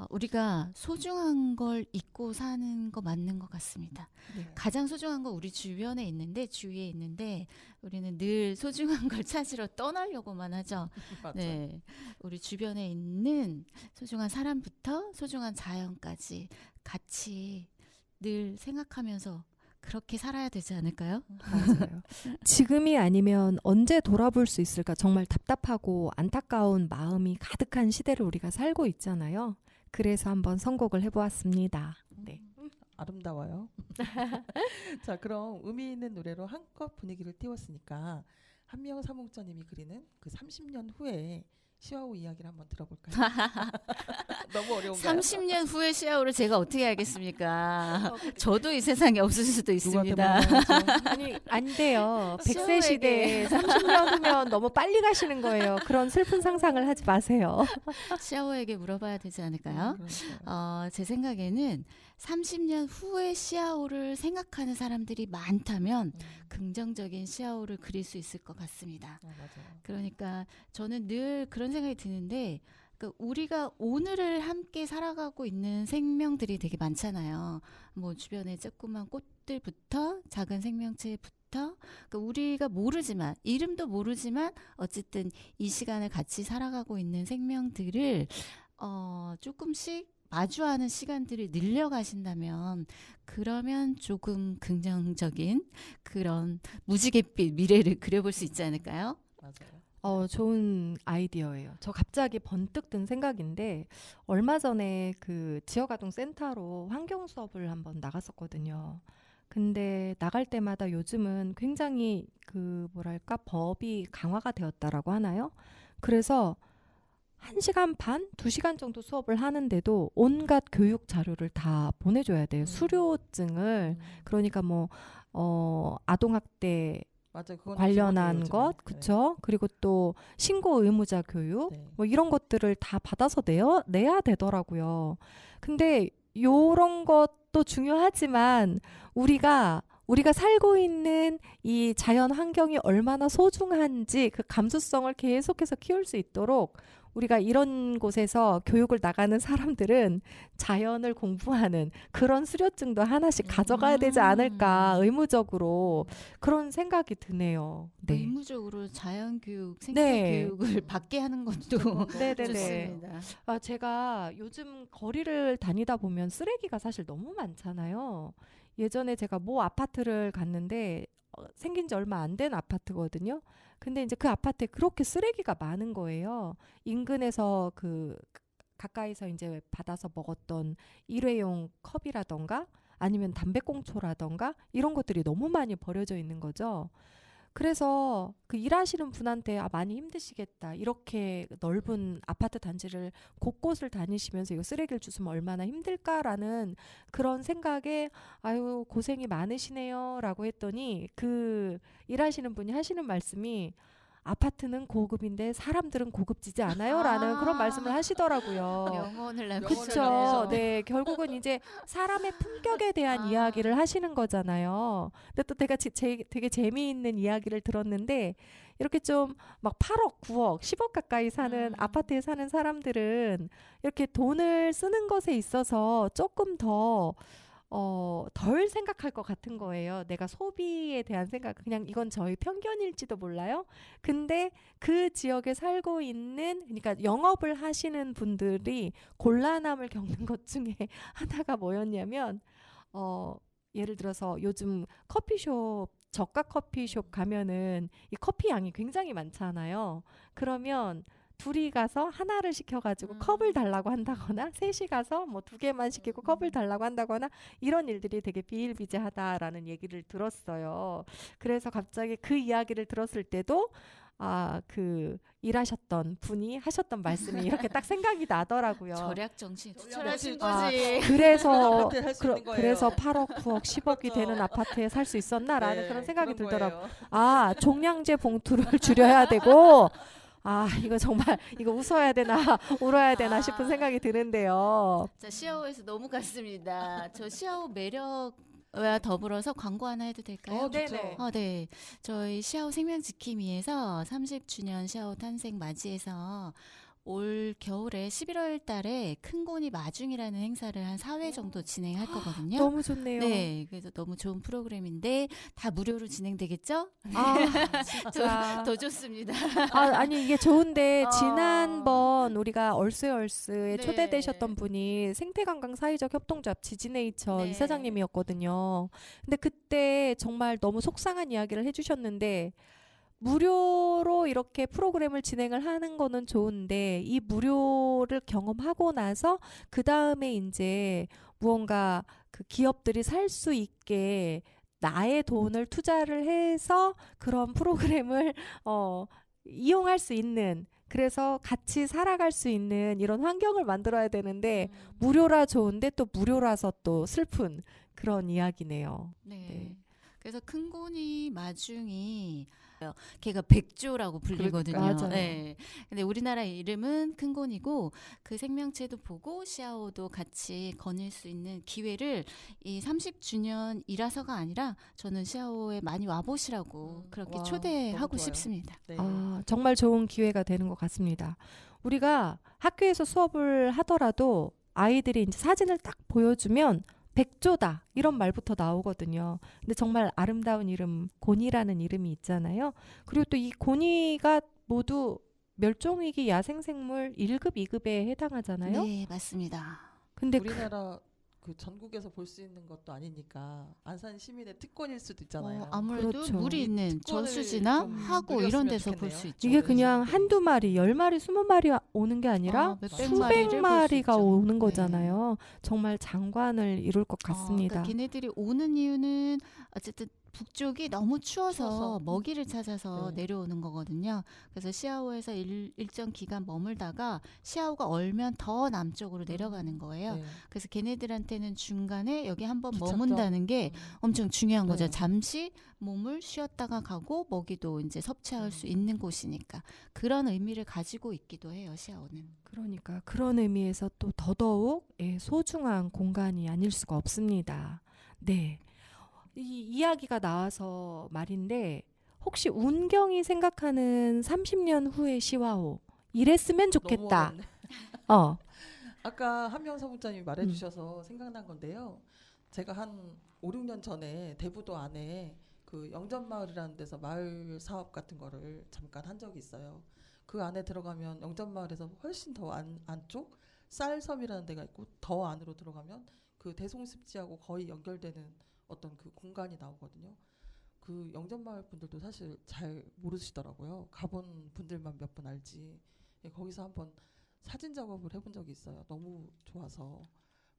우리가 소중한 걸 잊고 사는 거 맞는 것 같습니다. 네. 가장 소중한 건 우리 주변에 있는데 주위에 있는데 우리는 늘 소중한 걸 찾으러 떠나려고만 하죠. 맞아요. 네, 우리 주변에 있는 소중한 사람부터 소중한 자연까지 같이 늘 생각하면서 그렇게 살아야 되지 않을까요? 맞아요. 지금이 아니면 언제 돌아볼 수 있을까? 정말 답답하고 안타까운 마음이 가득한 시대를 우리가 살고 있잖아요. 그래서 한번 선곡을 해보았습니다. 네. 아름다워요. 자, 그럼 의미 있는 노래로 한껏 분위기를 띄웠으니까 한명 사목자님이 그리는 그 30년 후에 시와우 이야기를 한번 들어볼까요? 너무 어려운가요? 30년 후의 시아오를 제가 어떻게 알겠습니까? 저도 이 세상에 없을 수도 있습니다. 아니 안 돼요. 100세 시어에게. 시대에 30년 후면 너무 빨리 가시는 거예요. 그런 슬픈 상상을 하지 마세요. 시아오에게 물어봐야 되지 않을까요? 제 생각에는 30년 후의 시아오를 생각하는 사람들이 많다면 긍정적인 시아오를 그릴 수 있을 것 같습니다. 맞아요. 그러니까 저는 늘 그런 생각이 드는데 그러니까 우리가 오늘을 함께 살아가고 있는 생명들이 되게 많잖아요. 뭐 주변에 조그만 꽃들부터 작은 생명체부터 그러니까 우리가 모르지만 이름도 모르지만 어쨌든 이 시간을 같이 살아가고 있는 생명들을 조금씩 마주하는 시간들을 늘려가신다면 그러면 조금 긍정적인 그런 무지갯빛 미래를 그려볼 수 있지 않을까요? 맞아요. 좋은 아이디어예요. 저 갑자기 번뜩 든 생각인데 얼마 전에 그 지역아동 센터로 환경 수업을 한번 나갔었거든요. 근데 나갈 때마다 요즘은 굉장히 그 뭐랄까 법이 강화가 되었다라고 하나요? 그래서 1시간 반, 2시간 정도 수업을 하는데도 온갖 교육 자료를 다 보내줘야 돼요. 수료증을. 그러니까 뭐 아동학대 맞아요. 그건 관련한 기본이에요, 것, 요즘은. 그쵸? 그리고 또 신고 의무자 교육, 네. 뭐 이런 것들을 다 받아서 내야 되더라고요. 근데 요런 것도 중요하지만 우리가 우리가 살고 있는 이 자연 환경이 얼마나 소중한지 그 감수성을 계속해서 키울 수 있도록 우리가 이런 곳에서 교육을 나가는 사람들은 자연을 공부하는 그런 수료증도 하나씩 가져가야 되지 않을까 의무적으로 그런 생각이 드네요. 네. 의무적으로 자연교육, 네. 생태교육을 받게 하는 것도 네네네. 좋습니다. 아, 제가 요즘 거리를 다니다 보면 쓰레기가 사실 너무 많잖아요. 예전에 제가 모 아파트를 갔는데 생긴 지 얼마 안 된 아파트거든요. 근데 이제 그 아파트에 그렇게 쓰레기가 많은 거예요. 인근에서 그 가까이서 이제 받아서 먹었던 일회용 컵이라던가 아니면 담배꽁초라던가 이런 것들이 너무 많이 버려져 있는 거죠. 그래서 그 일하시는 분한테 많이 힘드시겠다. 이렇게 넓은 아파트 단지를 곳곳을 다니시면서 이거 쓰레기를 주우면 얼마나 힘들까라는 그런 생각에 아유 고생이 많으시네요 라고 했더니 그 일하시는 분이 하시는 말씀이 아파트는 고급인데 사람들은 고급지지 않아요 라는 그런 말씀을 하시더라고요. 영혼을 남기죠. 그렇죠. 남기죠. 네, 결국은 이제 사람의 품격에 대한 이야기를 하시는 거잖아요. 근데 또 되게 재미있는 이야기를 들었는데 이렇게 좀 막 8억, 9억, 10억 가까이 사는 아파트에 사는 사람들은 이렇게 돈을 쓰는 것에 있어서 조금 덜 생각할 것 같은 거예요. 내가 소비에 대한 생각, 그냥 이건 저희 편견일지도 몰라요. 근데 그 지역에 살고 있는, 그러니까 영업을 하시는 분들이 곤란함을 겪는 것 중에 하나가 뭐였냐면, 예를 들어서 요즘 커피숍, 저가 커피숍 가면은 이 커피 양이 굉장히 많잖아요. 그러면 둘이 가서 하나를 시켜가지고 컵을 달라고 한다거나 셋이 가서 뭐 2개만 시키고 컵을 달라고 한다거나 이런 일들이 되게 비일비재하다라는 얘기를 들었어요. 그래서 갑자기 그 이야기를 들었을 때도 그 일하셨던 분이 하셨던 말씀이 이렇게 딱 생각이 나더라고요. 절약 정신 절약 추천하신 정신. 거지. 그래서 아파트에 살수 있는 거예요. 그래서 8억, 9억, 10억이 그렇죠. 되는 아파트에 살 수 있었나라는 네, 그런 생각이 그런 들더라고요. 거예요. 종량제 봉투를 줄여야 되고 이거 정말 이거 웃어야 되나 울어야 되나 싶은 생각이 드는데요. 자, 시아오에서 너무 갔습니다. 저 시아오 매력과 더불어서 광고 하나 해도 될까요? 좋죠. 네. 저희 시아오 생명지킴이에서 30주년 시아오 탄생 맞이해서 올 겨울에 11월 달에 큰고니 마중이라는 행사를 한 4회 정도 진행할 거거든요. 너무 좋네요. 네. 그래서 너무 좋은 프로그램인데 다 무료로 진행되겠죠? 진짜. 더 좋습니다. 아니 이게 좋은데 어. 지난번 우리가 얼스에 네. 초대되셨던 분이 생태관광 사회적 협동조합 지지네이처 네. 이사장님이었거든요. 근데 그때 정말 너무 속상한 이야기를 해주셨는데 무료로 이렇게 프로그램을 진행을 하는 거는 좋은데 이 무료를 경험하고 나서 그 다음에 이제 무언가 그 기업들이 살 수 있게 나의 돈을 투자를 해서 그런 프로그램을 이용할 수 있는 그래서 같이 살아갈 수 있는 이런 환경을 만들어야 되는데 무료라 좋은데 또 무료라서 또 슬픈 그런 이야기네요. 네. 네. 그래서 큰고니 마중이 걔가 백조라고 불리거든요. 맞아요. 네. 근데 우리나라 이름은 큰곤이고 그 생명체도 보고 시아오도 같이 거닐 수 있는 기회를 이 30주년이라서가 아니라 저는 시아오에 많이 와보시라고 그렇게 와, 초대하고 너무 좋아요. 싶습니다. 네. 정말 좋은 기회가 되는 것 같습니다. 우리가 학교에서 수업을 하더라도 아이들이 이제 사진을 딱 보여주면 백조다 이런 말부터 나오거든요. 근데 정말 아름다운 이름 곤이라는 이름이 있잖아요. 그리고 또 이 곤이가 모두 멸종위기 야생생물 1급, 2급에 해당하잖아요. 네, 맞습니다. 근데 우리나라 그 전국에서 볼 수 있는 것도 아니니까 안산 시민의 특권일 수도 있잖아요. 아무래도 그렇죠. 물이 있는 특권을 저수지나 좀 하고 이런 누렸으면 데서 볼 좋겠네요. 수 있죠. 이게 그냥 네. 한두 마리, 10마리, 20마리 오는 게 아니라 몇백 수백 마리를 볼수 마리가 있죠. 오는 네. 거잖아요. 정말 장관을 이룰 것 같습니다. 그러니까 걔네들이 오는 이유는 어쨌든 북쪽이 너무 추워서 추워서. 먹이를 찾아서 네. 내려오는 거거든요. 그래서 시아오에서 일정 기간 머물다가 시아오가 얼면 더 남쪽으로 내려가는 거예요. 네. 그래서 걔네들한테는 중간에 여기 한번 귀찮죠. 머문다는 게 엄청 중요한 거죠. 네. 잠시 몸을 쉬었다가 가고 먹이도 이제 섭취할 수 있는 곳이니까 그런 의미를 가지고 있기도 해요. 시아오는. 그러니까 그런 의미에서 또 더더욱 소중한 공간이 아닐 수가 없습니다. 네. 이 이야기가 나와서 말인데 혹시 운경이 생각하는 30년 후의 시와호 이랬으면 너무 좋겠다. 어렵네. 어. 아까 한명 사무장님이 말해주셔서 생각난 건데요. 제가 한 5, 6년 전에 대부도 안에 그 영전마을이라는 데서 마을 사업 같은 거를 잠깐 한 적이 있어요. 그 안에 들어가면 영전마을에서 훨씬 더 안쪽 쌀섬이라는 데가 있고 더 안으로 들어가면 그 대송습지하고 거의 연결되는 어떤 그 공간이 나오거든요. 그 영전마을 분들도 사실 잘 모르시더라고요. 가본 분들만 몇 분 알지. 예, 거기서 한번 사진 작업을 해본 적이 있어요. 너무 좋아서.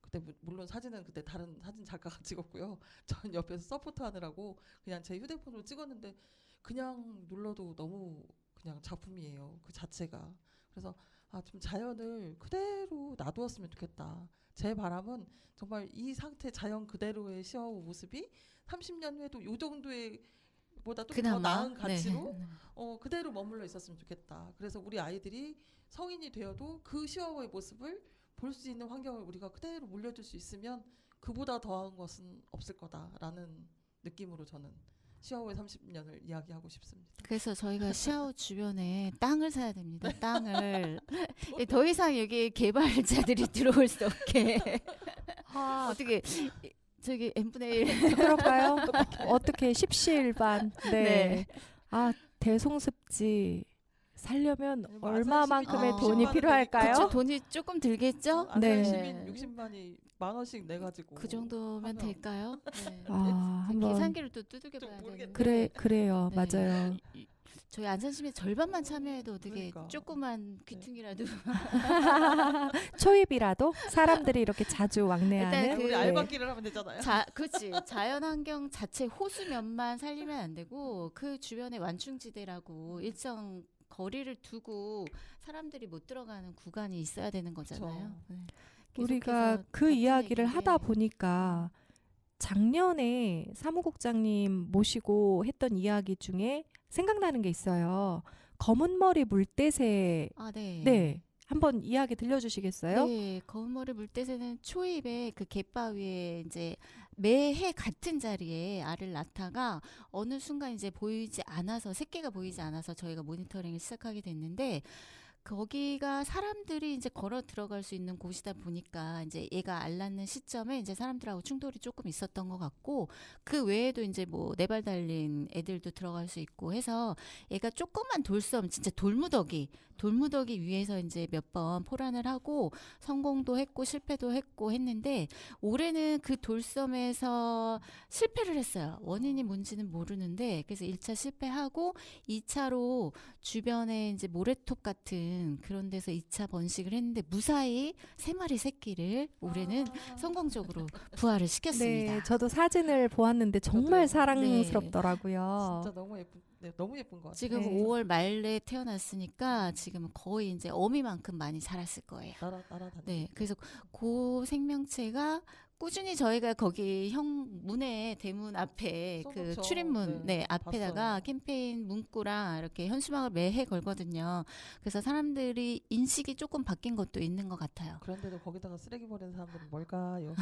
그때 물론 사진은 그때 다른 사진 작가가 찍었고요. 전 옆에서 서포트 하느라고 그냥 제 휴대폰으로 찍었는데 그냥 눌러도 너무 그냥 작품이에요. 그 자체가. 그래서 좀 자연을 그대로 놔두었으면 좋겠다. 제 바람은 정말 이 상태 자연 그대로의 시와호 모습이 30년 후에도 이 정도의 보다 좀 더 그나마 나은 가치로 네. 그대로 머물러 있었으면 좋겠다. 그래서 우리 아이들이 성인이 되어도 그 시와호의 모습을 볼 수 있는 환경을 우리가 그대로 물려줄 수 있으면 그보다 더한 것은 없을 거다라는 느낌으로 저는 시와호의 30년을 이야기하고 싶습니다. 그래서 저희가 시아오 주변에 땅을 사야 됩니다. 땅을 더 이상 여기 개발자들이 들어올 수 없게 아, 어떻게 저기 n분의 1 그럴까요? 어떻게 십시일반. 네. 네. 아, 대송습지 살려면 네, 얼마만큼의 아산시민이 돈이 60만 필요할까요? 그쵸, 돈이 조금 들겠죠? 네. 시민 60만이 10,000원씩 내가지고 그 정도면 하면 될까요? 네. 아, 한번 계산기를 또 두들겨 좀 봐야 모르겠네. 되는데 그래요. 네. 맞아요. 저희 안산시민 절반만 참여해도 어떻게 그러니까. 조그만 귀퉁이라도 초입이라도 사람들이 이렇게 자주 왕래하는 일단 우리 그- 알바끼를 하면 되잖아요. 그렇지. 자연 환경 자체 호수면만 살리면 안 되고 그 주변에 완충지대라고 일정 거리를 두고 사람들이 못 들어가는 구간이 있어야 되는 거잖아요. 네. 우리가 계속해서 그 같은 이야기를 얘기인데 하다 보니까 작년에 사무국장님 모시고 했던 이야기 중에 생각나는 게 있어요. 검은머리 물대새. 네. 네. 한번 이야기 들려주시겠어요? 네, 검은머리 물대새는 초입에 그 갯바위에 이제 매해 같은 자리에 알을 낳다가 어느 순간 이제 보이지 않아서 새끼가 보이지 않아서 저희가 모니터링을 시작하게 됐는데 거기가 사람들이 이제 걸어 들어갈 수 있는 곳이다 보니까 이제 얘가 알 낳는 시점에 이제 사람들하고 충돌이 조금 있었던 것 같고 그 외에도 이제 뭐 네 발 달린 애들도 들어갈 수 있고 해서 얘가 조그만 돌섬 진짜 돌무더기 위에서 이제 몇 번 포란을 하고 성공도 했고 실패도 했고 했는데 올해는 그 돌섬에서 실패를 했어요. 원인이 뭔지는 모르는데 그래서 1차 실패하고 2차로 주변에 이제 모래톱 같은 그런 데서 2차 번식을 했는데 무사히 3마리 새끼를 올해는 성공적으로 부화를 시켰습니다. 네, 저도 사진을 보았는데 정말 저도요. 사랑스럽더라고요. 진짜 너무 예쁜, 너무 예쁜 것 같아요. 지금 네. 5월 말에 태어났으니까 지금은 거의 이제 어미만큼 많이 자랐을 거예요. 날아다니고. 네, 그래서 그 생명체가 꾸준히 저희가 거기 문에 대문 앞에 그 써놓죠. 출입문 네, 앞에다가 봤어요. 캠페인 문구랑 이렇게 현수막을 매해 걸거든요. 그래서 사람들이 인식이 조금 바뀐 것도 있는 것 같아요. 그런데도 거기다가 쓰레기 버리는 사람들은 뭘까요?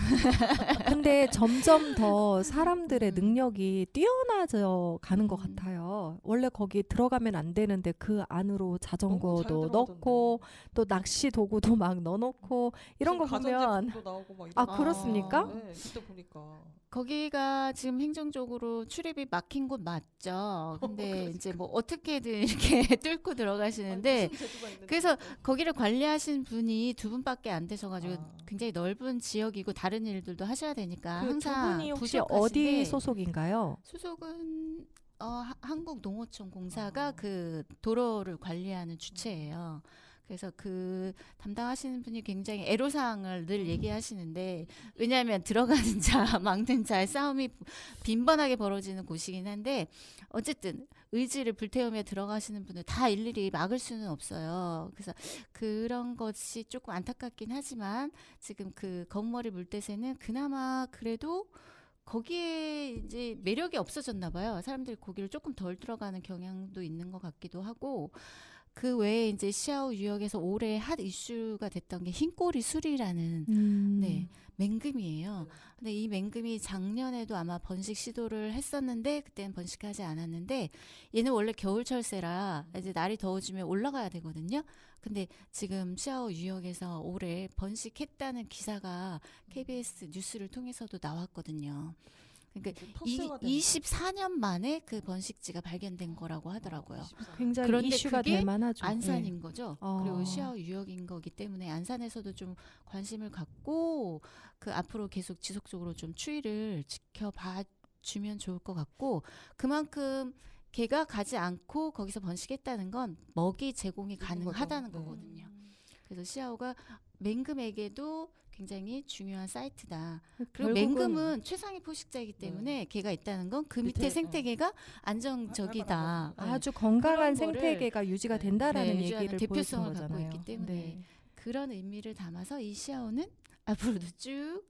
근데 점점 더 사람들의 음. 능력이 뛰어나져 가는 것 음. 같아요. 원래 거기 들어가면 안 되는데 그 안으로 너무 잘 자전거도 들어가던데. 넣고 또 낚시 도구도 막 넣어놓고 이런 거 지금 보면 가전제품도 나오고 막 아, 이러고. 그렇습니까? 네, 그때 보니까 거기가 지금 행정적으로 출입이 막힌 곳 맞죠. 근데 그러니까. 이제 뭐 어떻게든 이렇게 뚫고 들어가시는데 무슨 제도가 있는지 그래서 모르겠어요. 거기를 관리하신 분이 2분밖에 안 되셔가지고 아. 굉장히 넓은 지역이고 다른 일들도 하셔야 되니까 그 두 항상 분이 혹시 부족하신데 어디 소속인가요? 소속은 한국농어촌공사가 아. 그 도로를 관리하는 주체예요. 그래서 그 담당하시는 분이 굉장히 애로사항을 늘 얘기하시는데 왜냐하면 들어가는 자 막는 자의 싸움이 빈번하게 벌어지는 곳이긴 한데 어쨌든 의지를 불태우며 들어가시는 분을 다 일일이 막을 수는 없어요. 그래서 그런 것이 조금 안타깝긴 하지만 지금 그 검은머리 물대새는 그나마 그래도 거기에 이제 매력이 없어졌나 봐요. 사람들이 고기를 조금 덜 들어가는 경향도 있는 것 같기도 하고 그 외에 이제 시아오 유역에서 올해 핫 이슈가 됐던 게 흰꼬리 술이라는 네, 맹금이에요. 근데 이 맹금이 작년에도 아마 번식 시도를 했었는데 그때는 번식하지 않았는데 얘는 원래 겨울철새라 이제 날이 더워지면 올라가야 되거든요. 근데 지금 시아오 유역에서 올해 번식했다는 기사가 KBS 뉴스를 통해서도 나왔거든요. 그러니까 텃세가 되는 24년 만에 그 번식지가 발견된 거라고 하더라고요. 24. 굉장히 그런데 이슈가 그게 될 만하죠. 안산인 거죠. 그리고 어. 시아오 유역인 거기 때문에 안산에서도 좀 관심을 갖고 그 앞으로 계속 지속적으로 좀 추이를 지켜봐 주면 좋을 것 같고 그만큼 개가 가지 않고 거기서 번식했다는 건 먹이 제공이 있는 가능하다는 거죠. 네. 거거든요. 그래서 시아오가 맹금에게도 굉장히 중요한 사이트다. 그리고 결국은 맹금은 최상위 포식자이기 때문에 개가 있다는 건 그 밑에 밑에, 생태계가 안정적이다. 네. 아주 건강한 그런 거를 생태계가 유지가 네. 된다라는 네, 유지하는 얘기를 대표성을 보여준 갖고 거잖아요. 있기 때문에 네. 그런 의미를 담아서 이 시아오는 앞으로도 쭉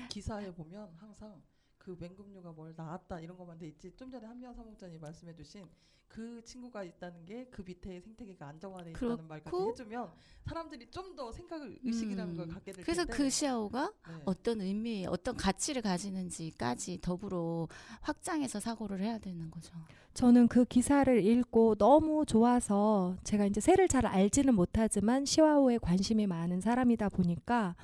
기사에 보면 항상 그 맹금류가 뭘 낳았다 이런 것만 돼 있지 좀 전에 한미영 사무장님 말씀해주신 그 친구가 있다는 게 그 밑에 생태계가 안정화돼 있다는 말까지 그렇고 해주면 사람들이 좀 더 생각을 의식이라는 걸 갖게 될 그래서 텐데 그 시아오가 네. 어떤 의미, 어떤 가치를 가지는지까지 더불어 확장해서 사고를 해야 되는 거죠. 저는 그 기사를 읽고 너무 좋아서 제가 이제 새를 잘 알지는 못하지만 시와오에 관심이 많은 사람이다 보니까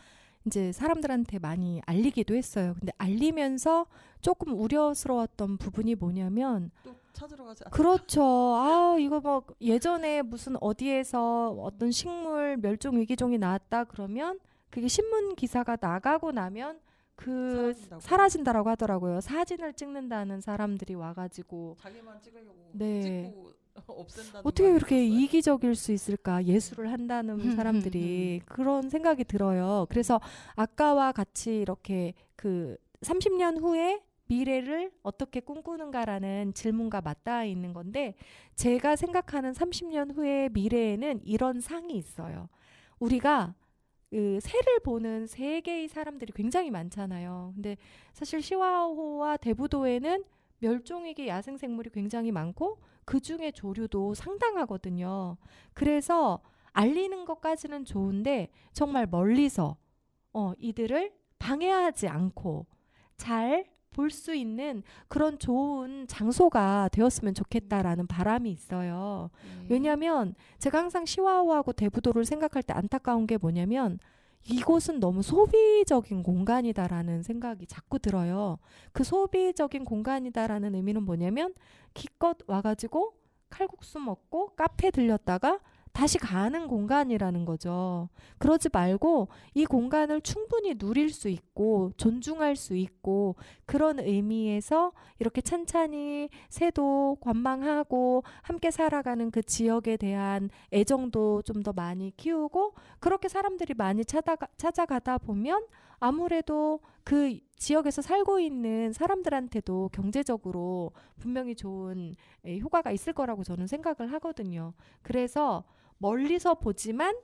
이제 사람들한테 많이 알리기도 했어요. 근데 알리면서 조금 우려스러웠던 부분이 뭐냐면 또 찾으러 가지 않- 그렇죠. 아, 이거 뭐 예전에 무슨 어디에서 어떤 식물 멸종 위기종이 나왔다 그러면 그게 신문 기사가 나가고 나면 그 사라진다고. 사라진다라고 하더라고요. 사진을 찍는다는 사람들이 와가지고 자기만 찍으려고 네. 찍고 없앤다는 어떻게 말을 그렇게 들었어요. 이기적일 수 있을까? 예술을 한다는 사람들이 그런 생각이 들어요. 그래서 아까와 같이 이렇게 그 30년 후에 미래를 어떻게 꿈꾸는가라는 질문과 맞닿아 있는 건데 제가 생각하는 30년 후의 미래에는 이런 상이 있어요. 우리가 그 새를 보는 세계의 사람들이 굉장히 많잖아요. 근데 사실 시와호와 대부도에는 멸종위기 야생생물이 굉장히 많고 그 중에 조류도 상당하거든요. 그래서 알리는 것까지는 좋은데 정말 멀리서 이들을 방해하지 않고 잘 볼 수 있는 그런 좋은 장소가 되었으면 좋겠다라는 바람이 있어요. 네. 왜냐하면 제가 항상 시와호하고 대부도를 생각할 때 안타까운 게 뭐냐면 이곳은 너무 소비적인 공간이다라는 생각이 자꾸 들어요. 그 소비적인 공간이다라는 의미는 뭐냐면 기껏 와가지고 칼국수 먹고 카페 들렸다가 다시 가는 공간이라는 거죠. 그러지 말고 이 공간을 충분히 누릴 수 있고 존중할 수 있고 그런 의미에서 이렇게 찬찬히 새도 관망하고 함께 살아가는 그 지역에 대한 애정도 좀 더 많이 키우고 그렇게 사람들이 많이 찾아가다 보면 아무래도 그 지역에서 살고 있는 사람들한테도 경제적으로 분명히 좋은 효과가 있을 거라고 저는 생각을 하거든요. 그래서 멀리서 보지만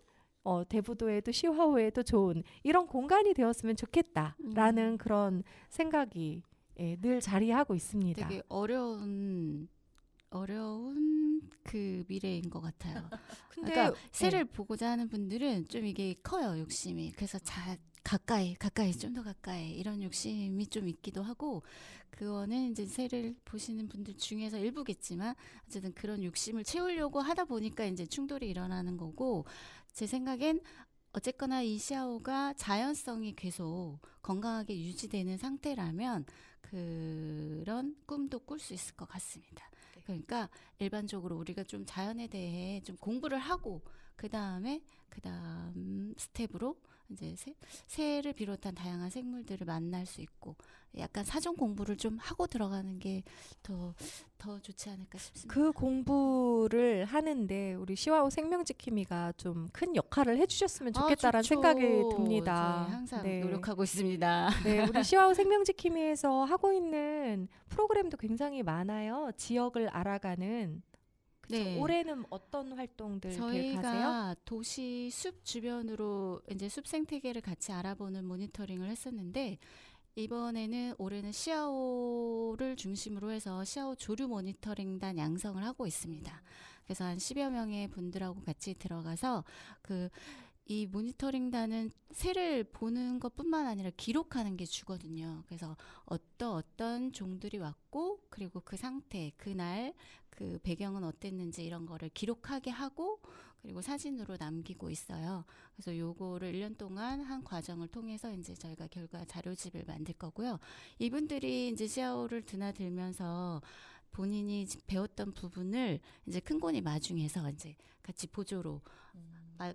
대부도에도 시화호에도 좋은 이런 공간이 되었으면 좋겠다라는 그런 생각이 늘 자리하고 있습니다. 되게 어려운 그 미래인 것 같아요. 근데 그러니까 새를 보고자 하는 분들은 좀 이게 커요, 욕심이. 그래서 가까이 좀 더 가까이 이런 욕심이 좀 있기도 하고 그거는 이제 새를 보시는 분들 중에서 일부겠지만 어쨌든 그런 욕심을 채우려고 하다 보니까 이제 충돌이 일어나는 거고 제 생각엔 어쨌거나 이 시아오가 자연성이 계속 건강하게 유지되는 상태라면 그런 꿈도 꿀 수 있을 것 같습니다. 그러니까 일반적으로 우리가 좀 자연에 대해 좀 공부를 하고 그다음 스텝으로 이제 새를 비롯한 다양한 생물들을 만날 수 있고 약간 사전 공부를 좀 하고 들어가는 게 더 좋지 않을까 싶습니다. 그 공부를 하는데 우리 시와호 생명지킴이가 좀 큰 역할을 해주셨으면 좋겠다라는 좋죠. 생각이 듭니다. 저희 항상 네. 노력하고 있습니다. 네, 우리 시와호 생명지킴이에서 하고 있는 프로그램도 굉장히 많아요. 지역을 알아가는. 그쵸? 네. 올해는 어떤 활동들 계획하세요? 저희가 도시 숲 주변으로 이제 숲 생태계를 같이 알아보는 모니터링을 했었는데 올해는 시아오를 중심으로 해서 시아오 조류 모니터링단 양성을 하고 있습니다. 그래서 한 10여 명의 분들하고 같이 들어가서 이 모니터링단은 새를 보는 것뿐만 아니라 기록하는 게 주거든요. 그래서 어떤 종들이 왔고, 그리고 그 상태, 그날 그 배경은 어땠는지 이런 거를 기록하게 하고, 그리고 사진으로 남기고 있어요. 그래서 요거를 1년 동안 한 과정을 통해서 이제 저희가 결과 자료집을 만들 거고요. 이분들이 이제 시아오를 드나들면서 본인이 배웠던 부분을 이제 큰고니 마중에서 이제 같이 보조로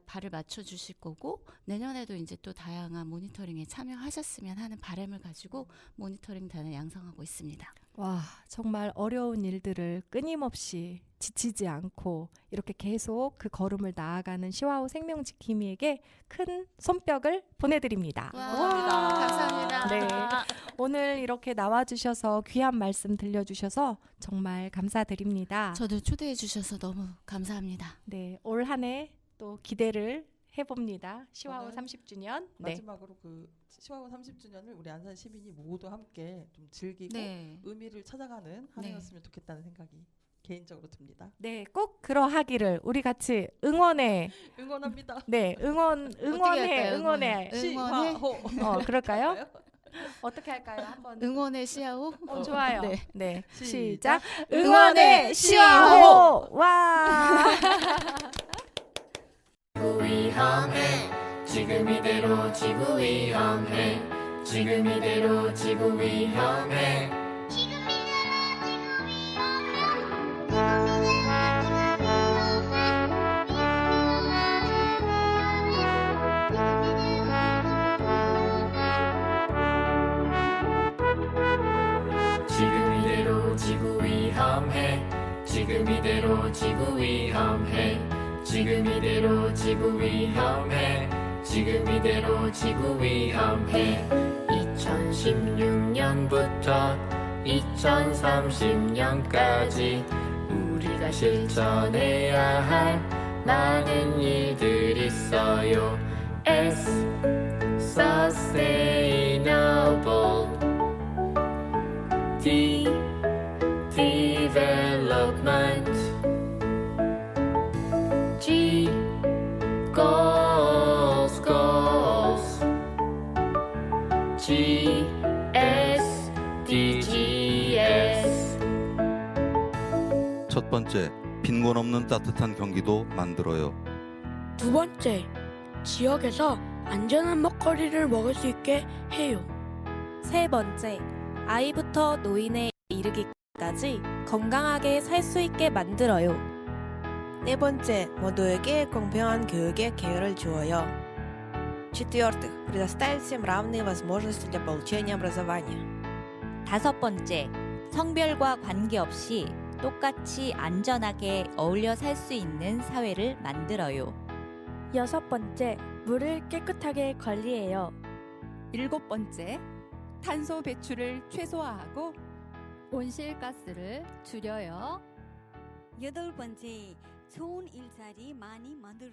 발을 맞춰 주실 거고, 내년에도 이제 또 다양한 모니터링에 참여하셨으면 하는 바람을 가지고 모니터링 단을 양성하고 있습니다. 와, 정말 어려운 일들을 끊임없이 지치지 않고 이렇게 계속 그 걸음을 나아가는 시와오 생명지킴이에게 큰 손뼉을 보내드립니다. 감사합니다. 네. 오늘 이렇게 나와주셔서 귀한 말씀 들려주셔서 정말 감사드립니다. 저도 초대해 주셔서 너무 감사합니다. 네, 올 한 해 또 기대를 해봅니다. 시와오 저는 30주년. 네. 마지막으로 그 시와오 30주년을 우리 안산 시민이 모두 함께 좀 즐기고 네. 의미를 찾아가는 한 네. 해였으면 좋겠다는 생각이 개인적으로 듭니다. 네, 꼭 그러하기를 우리 같이 응원해. 응원합니다. 네, 응원해. 응원해. 시화호. 그럴까요? 어떻게 할까요? 한번. 응원의 시아오. 좋아요. 네. 네, 시작. 시작. 응원의 시와호. 와. 지구 위험해 지금 이대로 지구 위험해 지금 이대로 지구 위험해 지금 이대로 지구 위험해 지금 이대로 지구 위험해 지금 이대로 지구 위험해 지금 이대로 지구 위험해 2016년부터 2030년까지 우리가 실천해야 할 많은 일들이 있어요. S Sustainable D Development G Goals G S DGS 첫 번째, 빈곤 없는 따뜻한 경기도 만들어요. 두 번째, 지역에서 안전한 먹거리를 먹을 수 있게 해요. 세 번째, 아이부터 노인에 이르기까지 건강하게 살 수 있게 만들어요. 네 번째, 모두에게 공평한 교육의 기회를 주어요. В-четвертых, предоставить всем равные возможности для получения образования. 다섯 번째, 성별과 관계없이 똑같이 안전하게 어울려 살 수 있는 사회를 만들어요. 여섯 번째, 물을 깨끗하게 관리해요. 일곱 번째, 탄소 배출을 최소화하고 온실가스를 줄여요. 여덟 번째, 좋은 일자리 많이 만들어요.